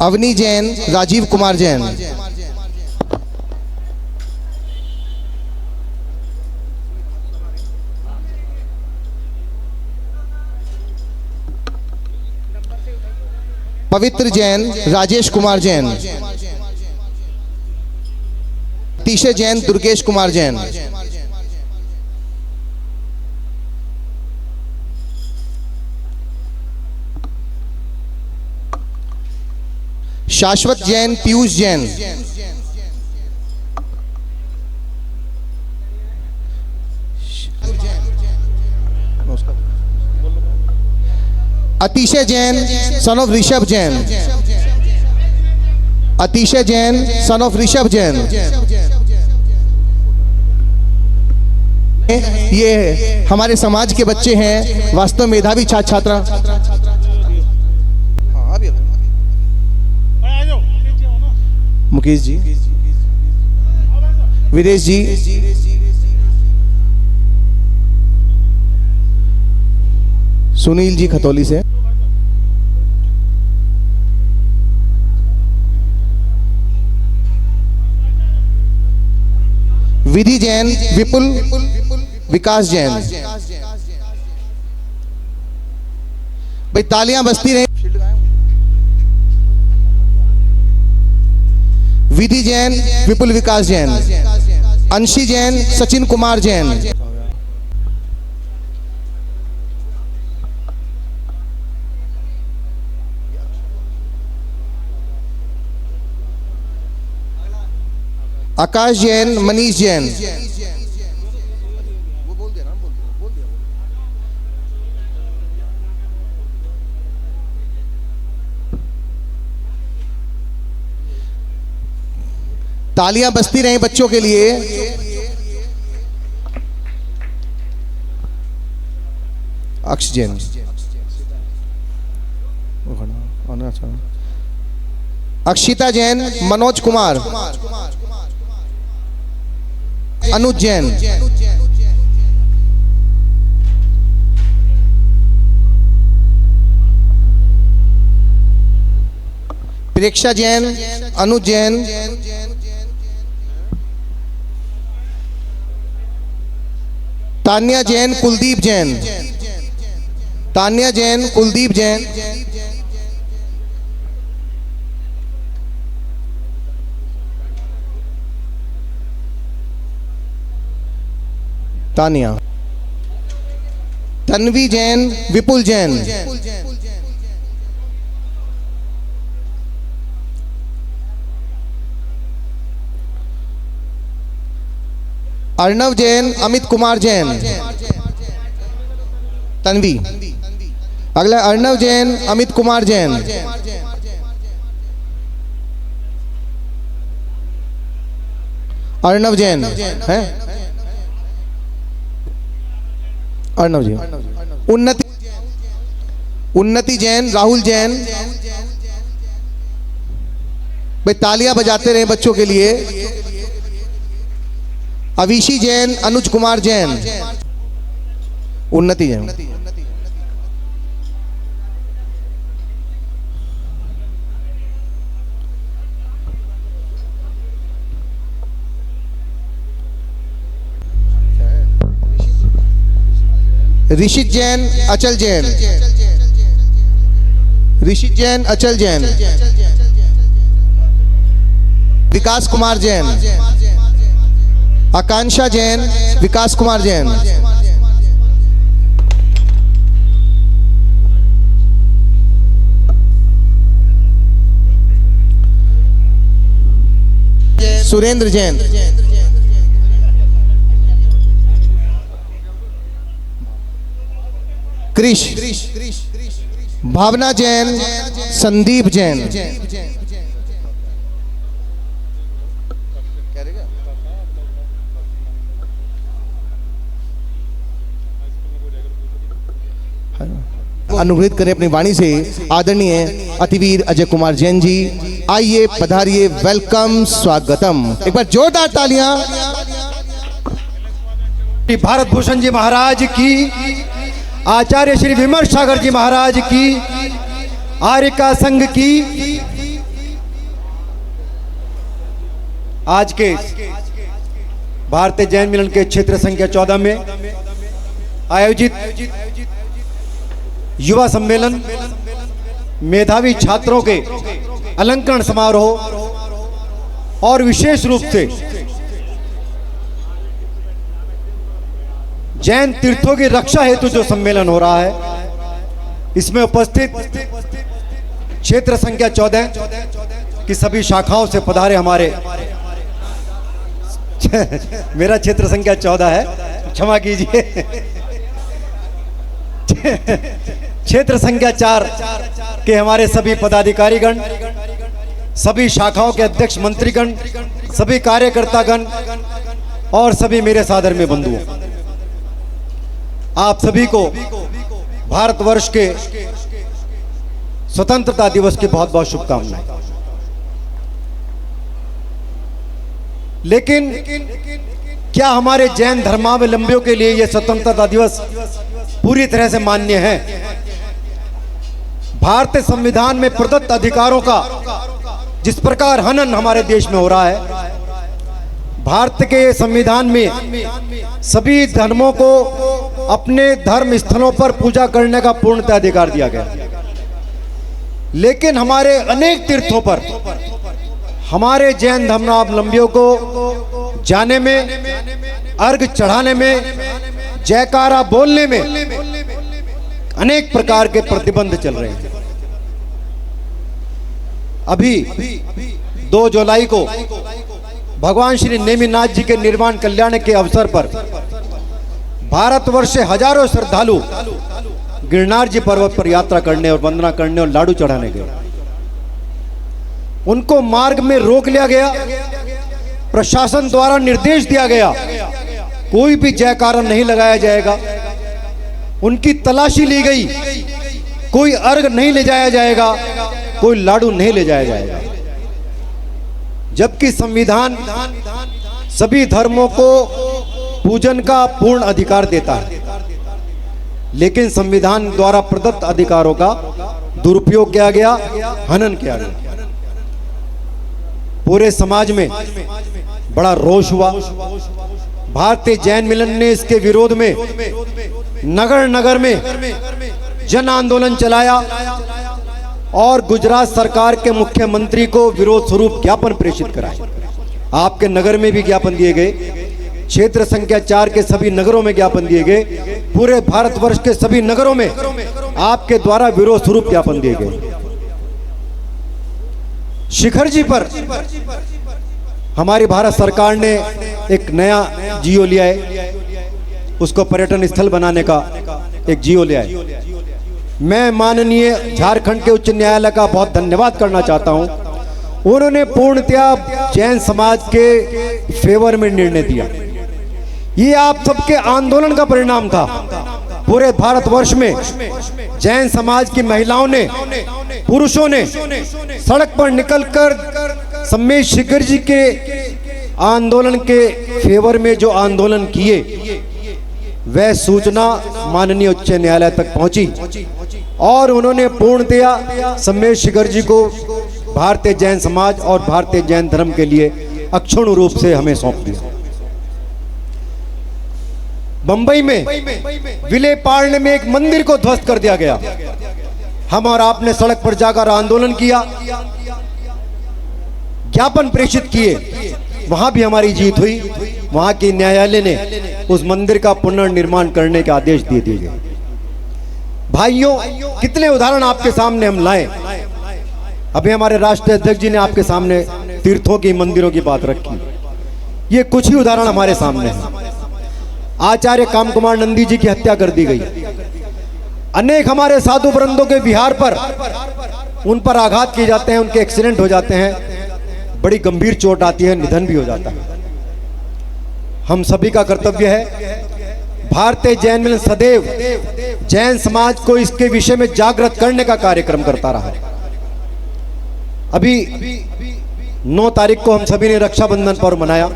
अवनी जैन, राजीव कुमार जैन, पवित्र जैन, राजेश कुमार जैन, तीशे जैन, दुर्गेश कुमार जैन, शाश्वत जैन, पीयूष जैन, अतिशय जैन, सन ऑफ ऋषभ जैन, अतिशय जैन, सन ऑफ ऋषभ जैन। ये हमारे समाज के बच्चे हैं, वास्तव मेधावी छात्र छात्रा। मुकेश जी, विदेश जी, सुनील जी खतौली से, विधि जैन, विपुल, विकास जैन। भाई तालियां बजती रहे। विधि जैन, विपुल विकास जैन, अंशी जैन, सचिन कुमार जैन। आकाश जैन, मनीष जैन। तालियां बजती रहें बच्चों के लिए। अक्ष जैन, अक्षिता जैन, मनोज कुमार, अनुज जैन, प्रेक्षा जैन, अनुज जैन, तान्या जैन, कुलदीप जैन, तान्या जैन, कुलदीप जैन, तानिया, तन्वी जैन, विपुल जैन, अर्णव जैन, अमित कुमार जैन, तन्वी। अगला अर्णव जैन, अमित कुमार जैन, अर्णव जैन है, अर्णव जी। उन्नति जैन, राहुल जैन। भाई तालियां बजाते रहे बच्चों के लिए। अविशी जैन, अनुज कुमार जैन, उन्नति जैन। ऋषित जैन, अचल जैन, ऋषित जैन, अचल जैन, विकास कुमार जैन, आकांक्षा जैन, विकास कुमार जैन, सुरेंद्र जैन, कृष, भावना जैन, संदीप जैन, अनुग्रहित करें अपनी वाणी से आदरणीय अतिवीर अजय कुमार जैन जी। आइए, पधारिए, वेलकम, स्वागतम। एक बार जोरदार तालियां। भारत भूषण जी महाराज की, आचार्य श्री विमर्श सागर जी महाराज की, आर्यका संघ की। आज के भारतीय जैन मिलन के क्षेत्र संख्या 14 में आयोजित युवा सम्मेलन, मेधावी छात्रों के अलंकरण समारोह और विशेष रूप से जैन तीर्थों की रक्षा हेतु जो सम्मेलन हो रहा है, इसमें उपस्थित क्षेत्र संख्या 14 की सभी शाखाओं से पधारे हमारे मेरा क्षेत्र संख्या 14 है, क्षमा कीजिए। क्षेत्र संख्या 4 के हमारे सभी पदाधिकारीगण, सभी शाखाओं के अध्यक्ष मंत्रीगण, सभी कार्यकर्तागण और सभी मेरे सादर में बंधुओं, आप सभी को भारतवर्ष के स्वतंत्रता दिवस की बहुत बहुत शुभकामनाएं। लेकिन क्या हमारे जैन धर्मावलंबियों के लिए यह स्वतंत्रता दिवस पूरी तरह से मान्य है? भारतीय संविधान में प्रदत्त अधिकारों का जिस प्रकार हनन हमारे देश में हो रहा है, भारत के संविधान में सभी धर्मों को अपने धर्म स्थलों पर पूजा करने का पूर्णतः अधिकार दिया गया, लेकिन हमारे अनेक तीर्थों पर हमारे जैन धर्मावलंबियों को जाने में, अर्घ चढ़ाने में, जयकारा बोलने में अनेक प्रकार के प्रतिबंध चल रहे हैं। अभी 2 जुलाई को भगवान श्री नेमिनाथ जी के निर्वाण कल्याण के अवसर पर भारतवर्ष से हजारों श्रद्धालु गिरनार जी पर्वत पर यात्रा करने और वंदना करने और लाडू चढ़ाने गए। उनको मार्ग में रोक लिया गया, प्रशासन द्वारा निर्देश दिया गया कोई भी जयकारा नहीं लगाया जाएगा। उनकी तलाशी ली गई, कोई अर्घ नहीं ले जाया जाएगा, कोई लाडू नहीं ले जाया जाएगा, जबकि संविधान सभी धर्मों को पूजन का पूर्ण अधिकार देता है। लेकिन संविधान द्वारा प्रदत्त अधिकारों का दुरुपयोग किया गया, हनन किया गया। पूरे समाज में बड़ा रोष हुआ। भारतीय जैन मिलन ने इसके विरोध में नगर नगर में जन आंदोलन चलाया और गुजरात सरकार के मुख्यमंत्री को विरोध स्वरूप ज्ञापन प्रेषित कराए। आपके नगर में भी ज्ञापन दिए गए, क्षेत्र संख्या 4 के सभी नगरों में ज्ञापन दिए गए, पूरे भारतवर्ष के सभी नगरों में आपके द्वारा विरोध स्वरूप ज्ञापन दिए गए। शिखर जी पर हमारी भारत सरकार ने एक नया जियो लिया है, उसको पर्यटन स्थल बनाने का एक जियो लिया है। मैं माननीय झारखंड के उच्च न्यायालय का बहुत धन्यवाद करना चाहता हूं। उन्होंने पूर्णतया जैन समाज के फेवर में निर्णय दिया। ये आप सबके आंदोलन का परिणाम था। पूरे भारतवर्ष में जैन समाज की महिलाओं ने, पुरुषों ने सड़क पर निकलकर सम्मेद शिखर जी के आंदोलन के फेवर में जो आंदोलन किए, वह सूचना माननीय उच्च न्यायालय तक पहुंची और उन्होंने पूर्णतया सम्मेद शिखर जी को भारतीय जैन समाज और भारतीय जैन धर्म के लिए अक्षुण्ण रूप से हमें सौंप दिया। बंबई में विलेपार्ले में एक मंदिर को ध्वस्त कर दिया गया। हम और आपने सड़क पर जाकर आंदोलन किया, ज्ञापन प्रेषित किए, वहां भी हमारी जीत हुई। वहां की न्यायालय ने उस मंदिर का पुनर्निर्माण करने के आदेश दे दिए गए। भाइयों, कितने उदाहरण आपके सामने हम लाए। अभी हमारे राष्ट्रीय अध्यक्ष जी ने आपके सामने तीर्थों की, मंदिरों की बात रखी। ये कुछ ही उदाहरण हमारे सामने हैं। आचार्य कामकुमार नंदी जी की हत्या कर दी गई। अनेक हमारे साधु वृंदों के विहार पर उन पर आघात किए जाते हैं, उनके एक्सीडेंट हो जाते हैं, बड़ी गंभीर चोट आती है, निधन भी हो जाता है। हम सभी का कर्तव्य है, भारतीय जैन मिलन सदैव जैन समाज को इसके विषय में जागृत करने का कार्यक्रम करता रहा। अभी 9 तारीख को हम सभी ने रक्षाबंधन पर्व मनाया।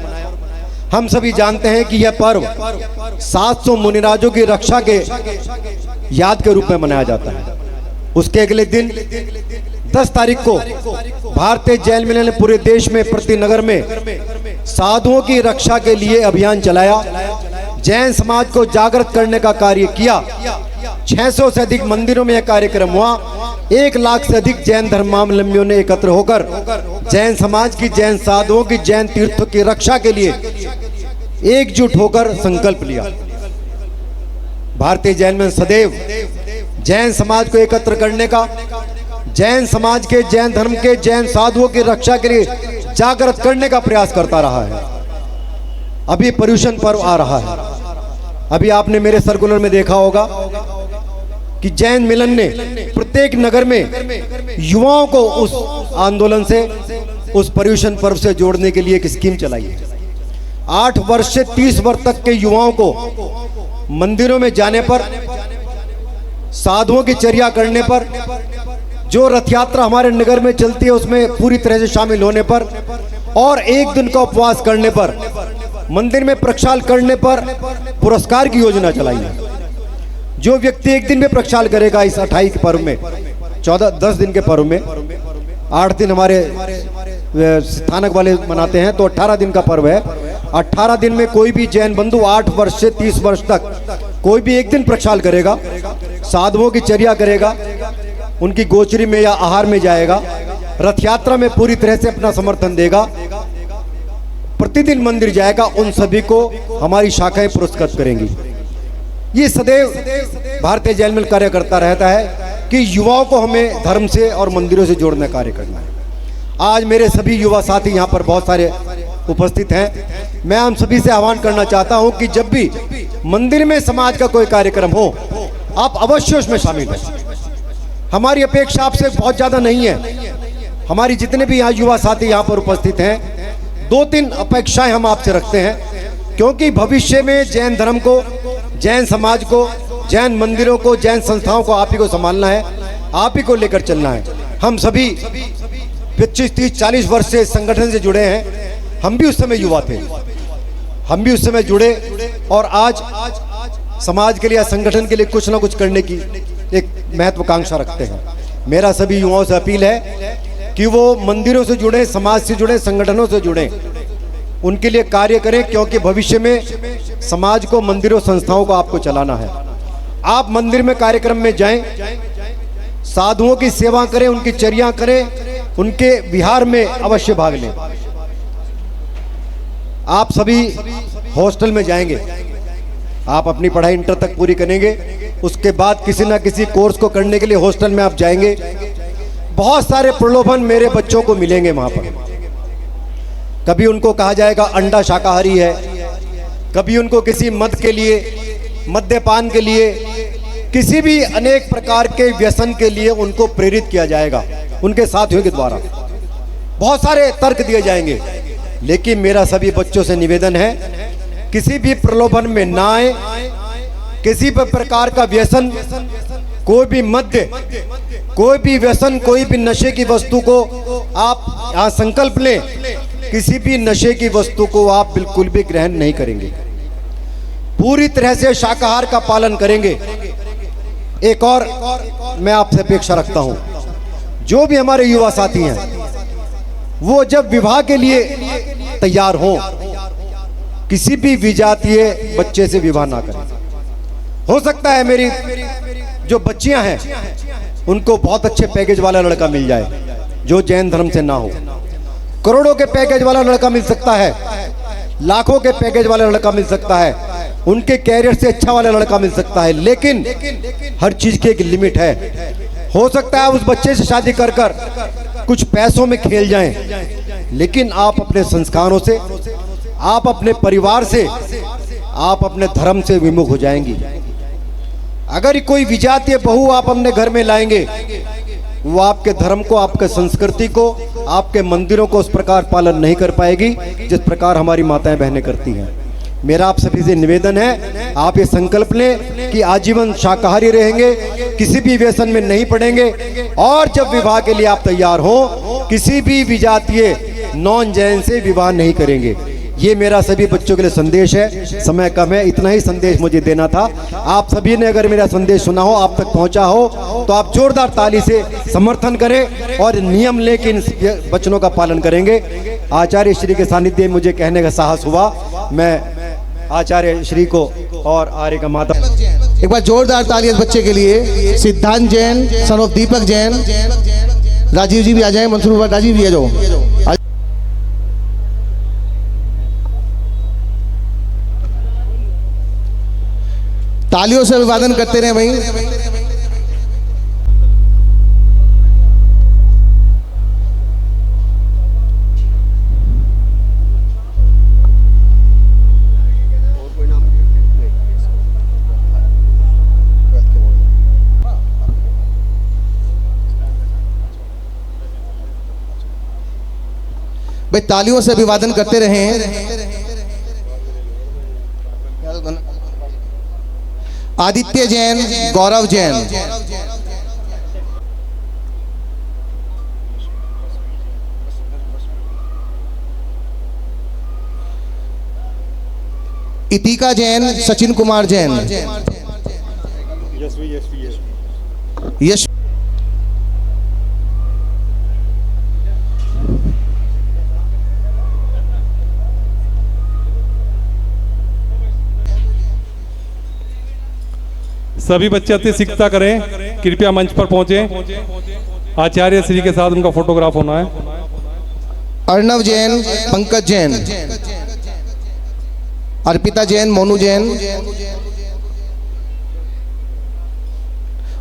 हम सभी जानते हैं कि यह पर्व 700 मुनिराजों की रक्षा के याद के रूप में मनाया जाता है। उसके अगले दिन 10 तारीख को भारतीय जैन मिलन ने पूरे देश में प्रति नगर में साधुओं की रक्षा के लिए अभियान चलाया, जैन समाज को जागृत करने का कार्य किया। 600 से अधिक मंदिरों में यह कार्यक्रम हुआ। 1 लाख से अधिक जैन धर्मावलंबियों ने एकत्र होकर जैन समाज की, जैन साधुओं की, जैन तीर्थों की रक्षा के लिए एकजुट होकर संकल्प लिया। भारतीय जैन मिलन सदैव जैन समाज को एकत्र करने का, जैन समाज के, जैन धर्म के, जैन साधुओं की रक्षा के लिए जागृत करने का प्रयास करता रहा है। अभी पर्युषण पर्व आ रहा है। अभी आपने मेरे सर्कुलर में देखा होगा कि जैन मिलन ने प्रत्येक नगर में युवाओं को उस आंदोलन से, उस पर्युषण पर्व से जोड़ने के लिए एक स्कीम चलाई है। 8 वर्ष से 30 वर्ष तक के युवाओं को मंदिरों में जाने पर, साधुओं की चर्या करने पर, जो रथ यात्रा हमारे नगर में चलती है उसमें पूरी तरह से शामिल होने पर और एक दिन का उपवास करने पर, मंदिर में प्रक्षाल करने पर पुरस्कार की योजना चलाई है। जो व्यक्ति एक दिन में प्रक्षाल करेगा इस 28 के पर्व में, 10 दिन के पर्व में, 8 दिन हमारे स्थानक वाले मनाते हैं, तो 18 दिन का पर्व है। 18 दिन में कोई भी जैन बंधु 8 वर्ष से 30 वर्ष तक कोई भी एक दिन प्रक्षाल करेगा, साधुओं की चर्या करेगा, उनकी गोचरी में या आहार में जाएगा, रथ यात्रा में पूरी तरह से अपना समर्थन देगा, प्रतिदिन मंदिर जाएगा, उन सभी को हमारी शाखाएं पुरस्कृत करेंगी। ये सदैव भारतीय जैन मिल कार्य करता रहता है कि युवाओं को हमें धर्म से और मंदिरों से जोड़ने का कार्य करना है। आज मेरे सभी युवा साथी यहाँ पर बहुत सारे उपस्थित हैं। मैं हम सभी से आह्वान करना चाहता हूँ कि जब भी मंदिर में समाज का कोई कार्यक्रम हो, आप अवश्य उसमें शामिल हैं। हमारी अपेक्षा आपसे बहुत ज़्यादा नहीं है। हमारी जितने भी यहाँ युवा साथी यहाँ पर उपस्थित हैं, 2-3 अपेक्षाएं हम आपसे रखते हैं, क्योंकि भविष्य में जैन धर्म को, जैन समाज को, जैन मंदिरों को, जैन संस्थाओं को आप ही को संभालना है, आप ही को लेकर चलना है। हम सभी 25, 30, 40 वर्ष से संगठन से जुड़े हैं। हम भी उस समय युवा थे, हम भी उस समय जुड़े और आज समाज के लिए या संगठन के लिए कुछ ना कुछ करने की एक महत्वाकांक्षा रखते हैं। मेरा सभी युवाओं से अपील है कि वो मंदिरों से जुड़े, समाज से जुड़े, संगठनों से जुड़े, उनके लिए कार्य करें, क्योंकि भविष्य में समाज को, मंदिरों, संस्थाओं को आपको चलाना है। आप मंदिर में कार्यक्रम में जाएं, साधुओं की सेवा करें, उनकी चर्या करें, उनके विहार में अवश्य भाग लें। आप सभी हॉस्टल में जाएंगे, आप अपनी पढ़ाई इंटर तक पूरी करेंगे, उसके बाद किसी ना किसी कोर्स को करने के लिए हॉस्टल में आप जाएंगे। बहुत सारे प्रलोभन मेरे बच्चों को मिलेंगे वहां पर। कभी उनको कहा जाएगा अंडा शाकाहारी है, कभी उनको किसी मद के लिए, मद्यपान के लिए, किसी भी अनेक प्रकार के व्यसन के लिए उनको प्रेरित किया जाएगा उनके साथियों के द्वारा। बहुत सारे तर्क दिए जाएंगे, लेकिन मेरा सभी बच्चों से निवेदन है, किसी भी प्रलोभन में ना आए। किसी भी प्रकार का व्यसन, कोई भी मद्य, कोई भी व्यसन, कोई भी नशे की वस्तु को आप यहाँ संकल्प लें, किसी भी नशे की वस्तु को आप बिल्कुल भी ग्रहण नहीं करेंगे, पूरी तरह से शाकाहार का पालन करेंगे। एक और मैं आपसे अपेक्षा रखता हूं, जो भी हमारे युवा साथी हैं वो जब विवाह के लिए तैयार हों, किसी भी विजातीय बच्चे से विवाह ना करें। हो सकता है मेरी जो बच्चियां हैं उनको बहुत अच्छे पैकेज वाला लड़का मिल जाए जो जैन धर्म से ना हो। करोड़ों के पैकेज वाला लड़का मिल सकता है, लाखों के पैकेज वाला लड़का मिल सकता है, उनके कैरियर से अच्छा वाला लड़का मिल सकता है, लेकिन हर चीज की एक लिमिट है। हो सकता है उस बच्चे से शादी कर कर कुछ पैसों में खेल जाएं, लेकिन आप अपने संस्कारों से, आप अपने परिवार से, आप अपने धर्म से विमुख हो जाएंगी। अगर कोई विजातीय बहू आप अपने घर में लाएंगे, वो आपके धर्म को, आपके संस्कृति को, आपके मंदिरों को उस प्रकार पालन नहीं कर पाएगी जिस प्रकार हमारी माताएं बहनें करती हैं। मेरा आप सभी से निवेदन है, आप ये संकल्प लें कि आजीवन शाकाहारी रहेंगे, किसी भी व्यसन में नहीं पड़ेंगे, और जब विवाह के लिए आप तैयार हो, किसी भी विजातीय नॉन जैन से विवाह नहीं करेंगे। ये मेरा सभी बच्चों के लिए संदेश है। समय कम है, इतना ही संदेश मुझे देना था। आप सभी ने अगर मेरा संदेश सुना हो, आप तक पहुंचा हो, तो आप जोरदार ताली से समर्थन करें और नियम लेकिन वचनों का पालन करेंगे। आचार्य श्री के सानिध्य में मुझे कहने का साहस हुआ। मैं आचार्य श्री को और आर्य का माता, एक बार जोरदार ताली इस बच्चे के लिए। सिद्धांत जैन, सन ऑफ दीपक जैन। राजीव जी भी आ जाए, मंसूर राजीव भी आ जाओ। तालियों से अभिवादन करते रहे भाई। भाई तालियों से अभिवादन करते रहें। आदित्य जैन, गौरव जैन। इतिका जैन, सचिन कुमार जैन, यश सभी बच्चे अति शिक्षता करें, कृपया मंच पर पहुंचे। आचार्य श्री के साथ उनका फोटोग्राफ होना है। अर्णव जैन, पंकज जैन, अर्पिता जैन, मोनू जैन,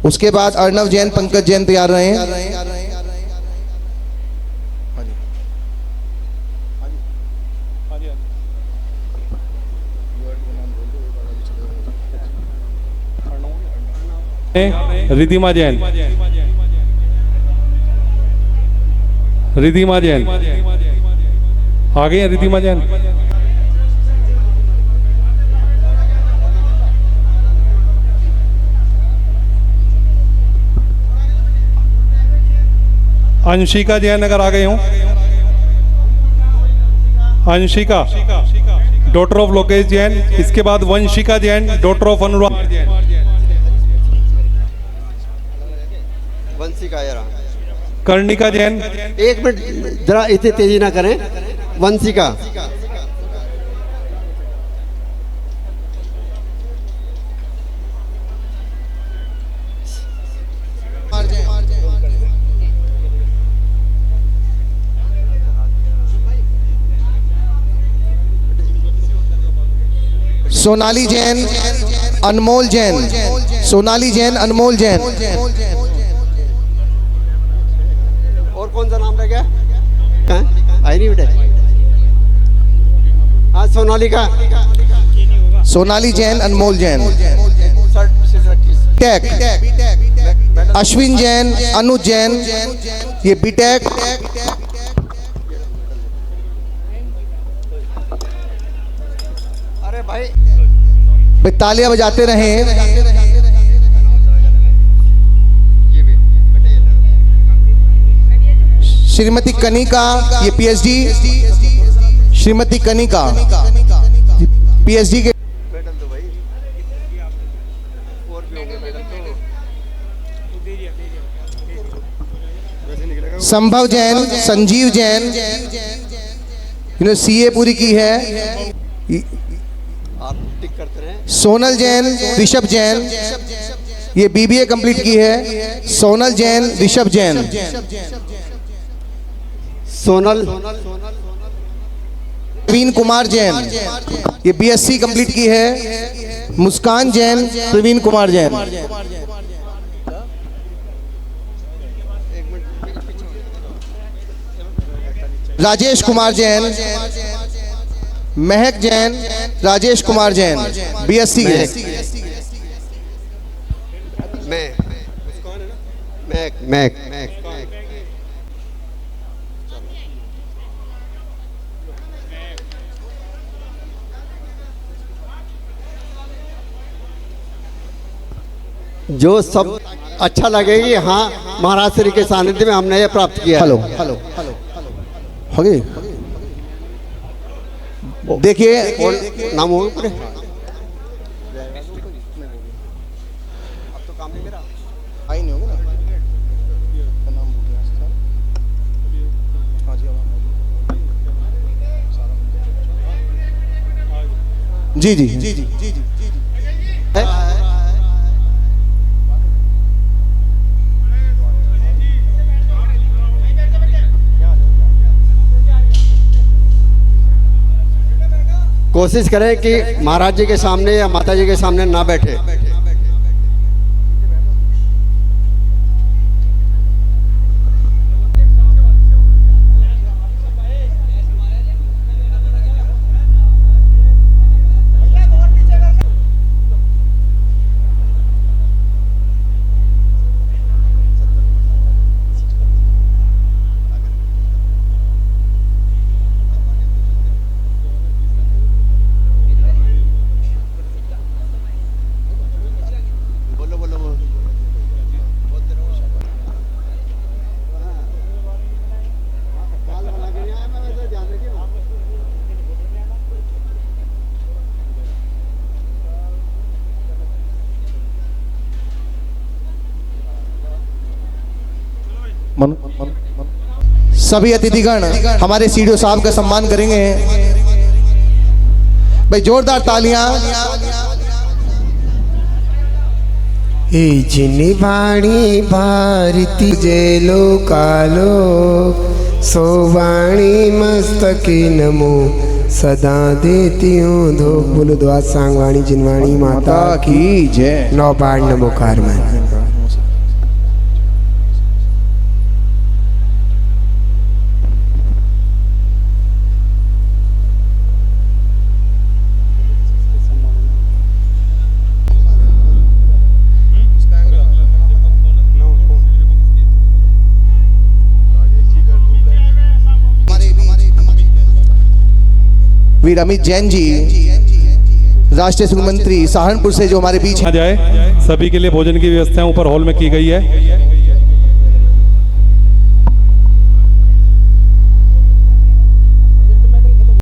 उसके बाद अर्णव जैन, पंकज जैन तैयार रहें। रिधिमा जैन, रिधिमा जैन आ गई है। रिधिमा जैन, अंशिका जैन अगर आ गए हों। अंशिका डॉटर ऑफ लोकेश जैन, इसके बाद वंशिका जैन डॉटर ऑफ अनुराग जैन। वंशिका यार, कर्णिका जैन, एक मिनट जरा इतनी तेजी ना करें। वंशिका, सोनाली जैन, अनमोल जैन, सोनाली जैन, अनमोल जैन। और कौन सा नाम रह गया? आई नहीं बेटे। हाँ, सोनाली का, सोनाली जैन, अनमोल जैन। टेक, अश्विन जैन, अनुज जैन, ये बीटेक। अरे भाई तालियां बजाते रहें। श्रीमती कनिका, ये पीएचडी, श्रीमती कनिका पीएचडी के। संभव जैन, संजीव जैन, इन्होंने सीए पूरी की है। सोनल जैन, ऋषभ जैन, ये बीबीए कंप्लीट की है। सोनल जैन, ऋषभ जैन। सोनल, प्रवीण कुमार जैन, ये बीएससी कंप्लीट की है। मुस्कान जैन, प्रवीण कुमार जैन। राजेश कुमार जैन, महक जैन, राजेश कुमार जैन, बीएससी के। महक जो सब अच्छा लगेगी। हाँ, महाराज श्री के सानिध्य में हमने ये प्राप्त किया। हेलो हेलो हो गई। देखिए नाम होगा पूरे। आई नहीं होगा ना। जी जी जी जी जी जी। कोशिश करें कि महाराज जी के सामने या माता जी के सामने ना बैठे। सभी अतिथिगण हमारे सीडीओ साहब का सम्मान करेंगे। भाई जोरदार तालियां। जिनी वाणी भारती जेलो कालो सोवाणी मस्तकी नमो सदा देती हूँ धो बोलो दुआ सांगवाणी जिनवाणी माता की जय। नौ बार नमो कारमन। वीर अमित जैन जी राष्ट्रीय सुरक्षा मंत्री सहारनपुर से जो हमारे बीच आ जाए। सभी के लिए भोजन की व्यवस्था ऊपर हॉल में की गई है।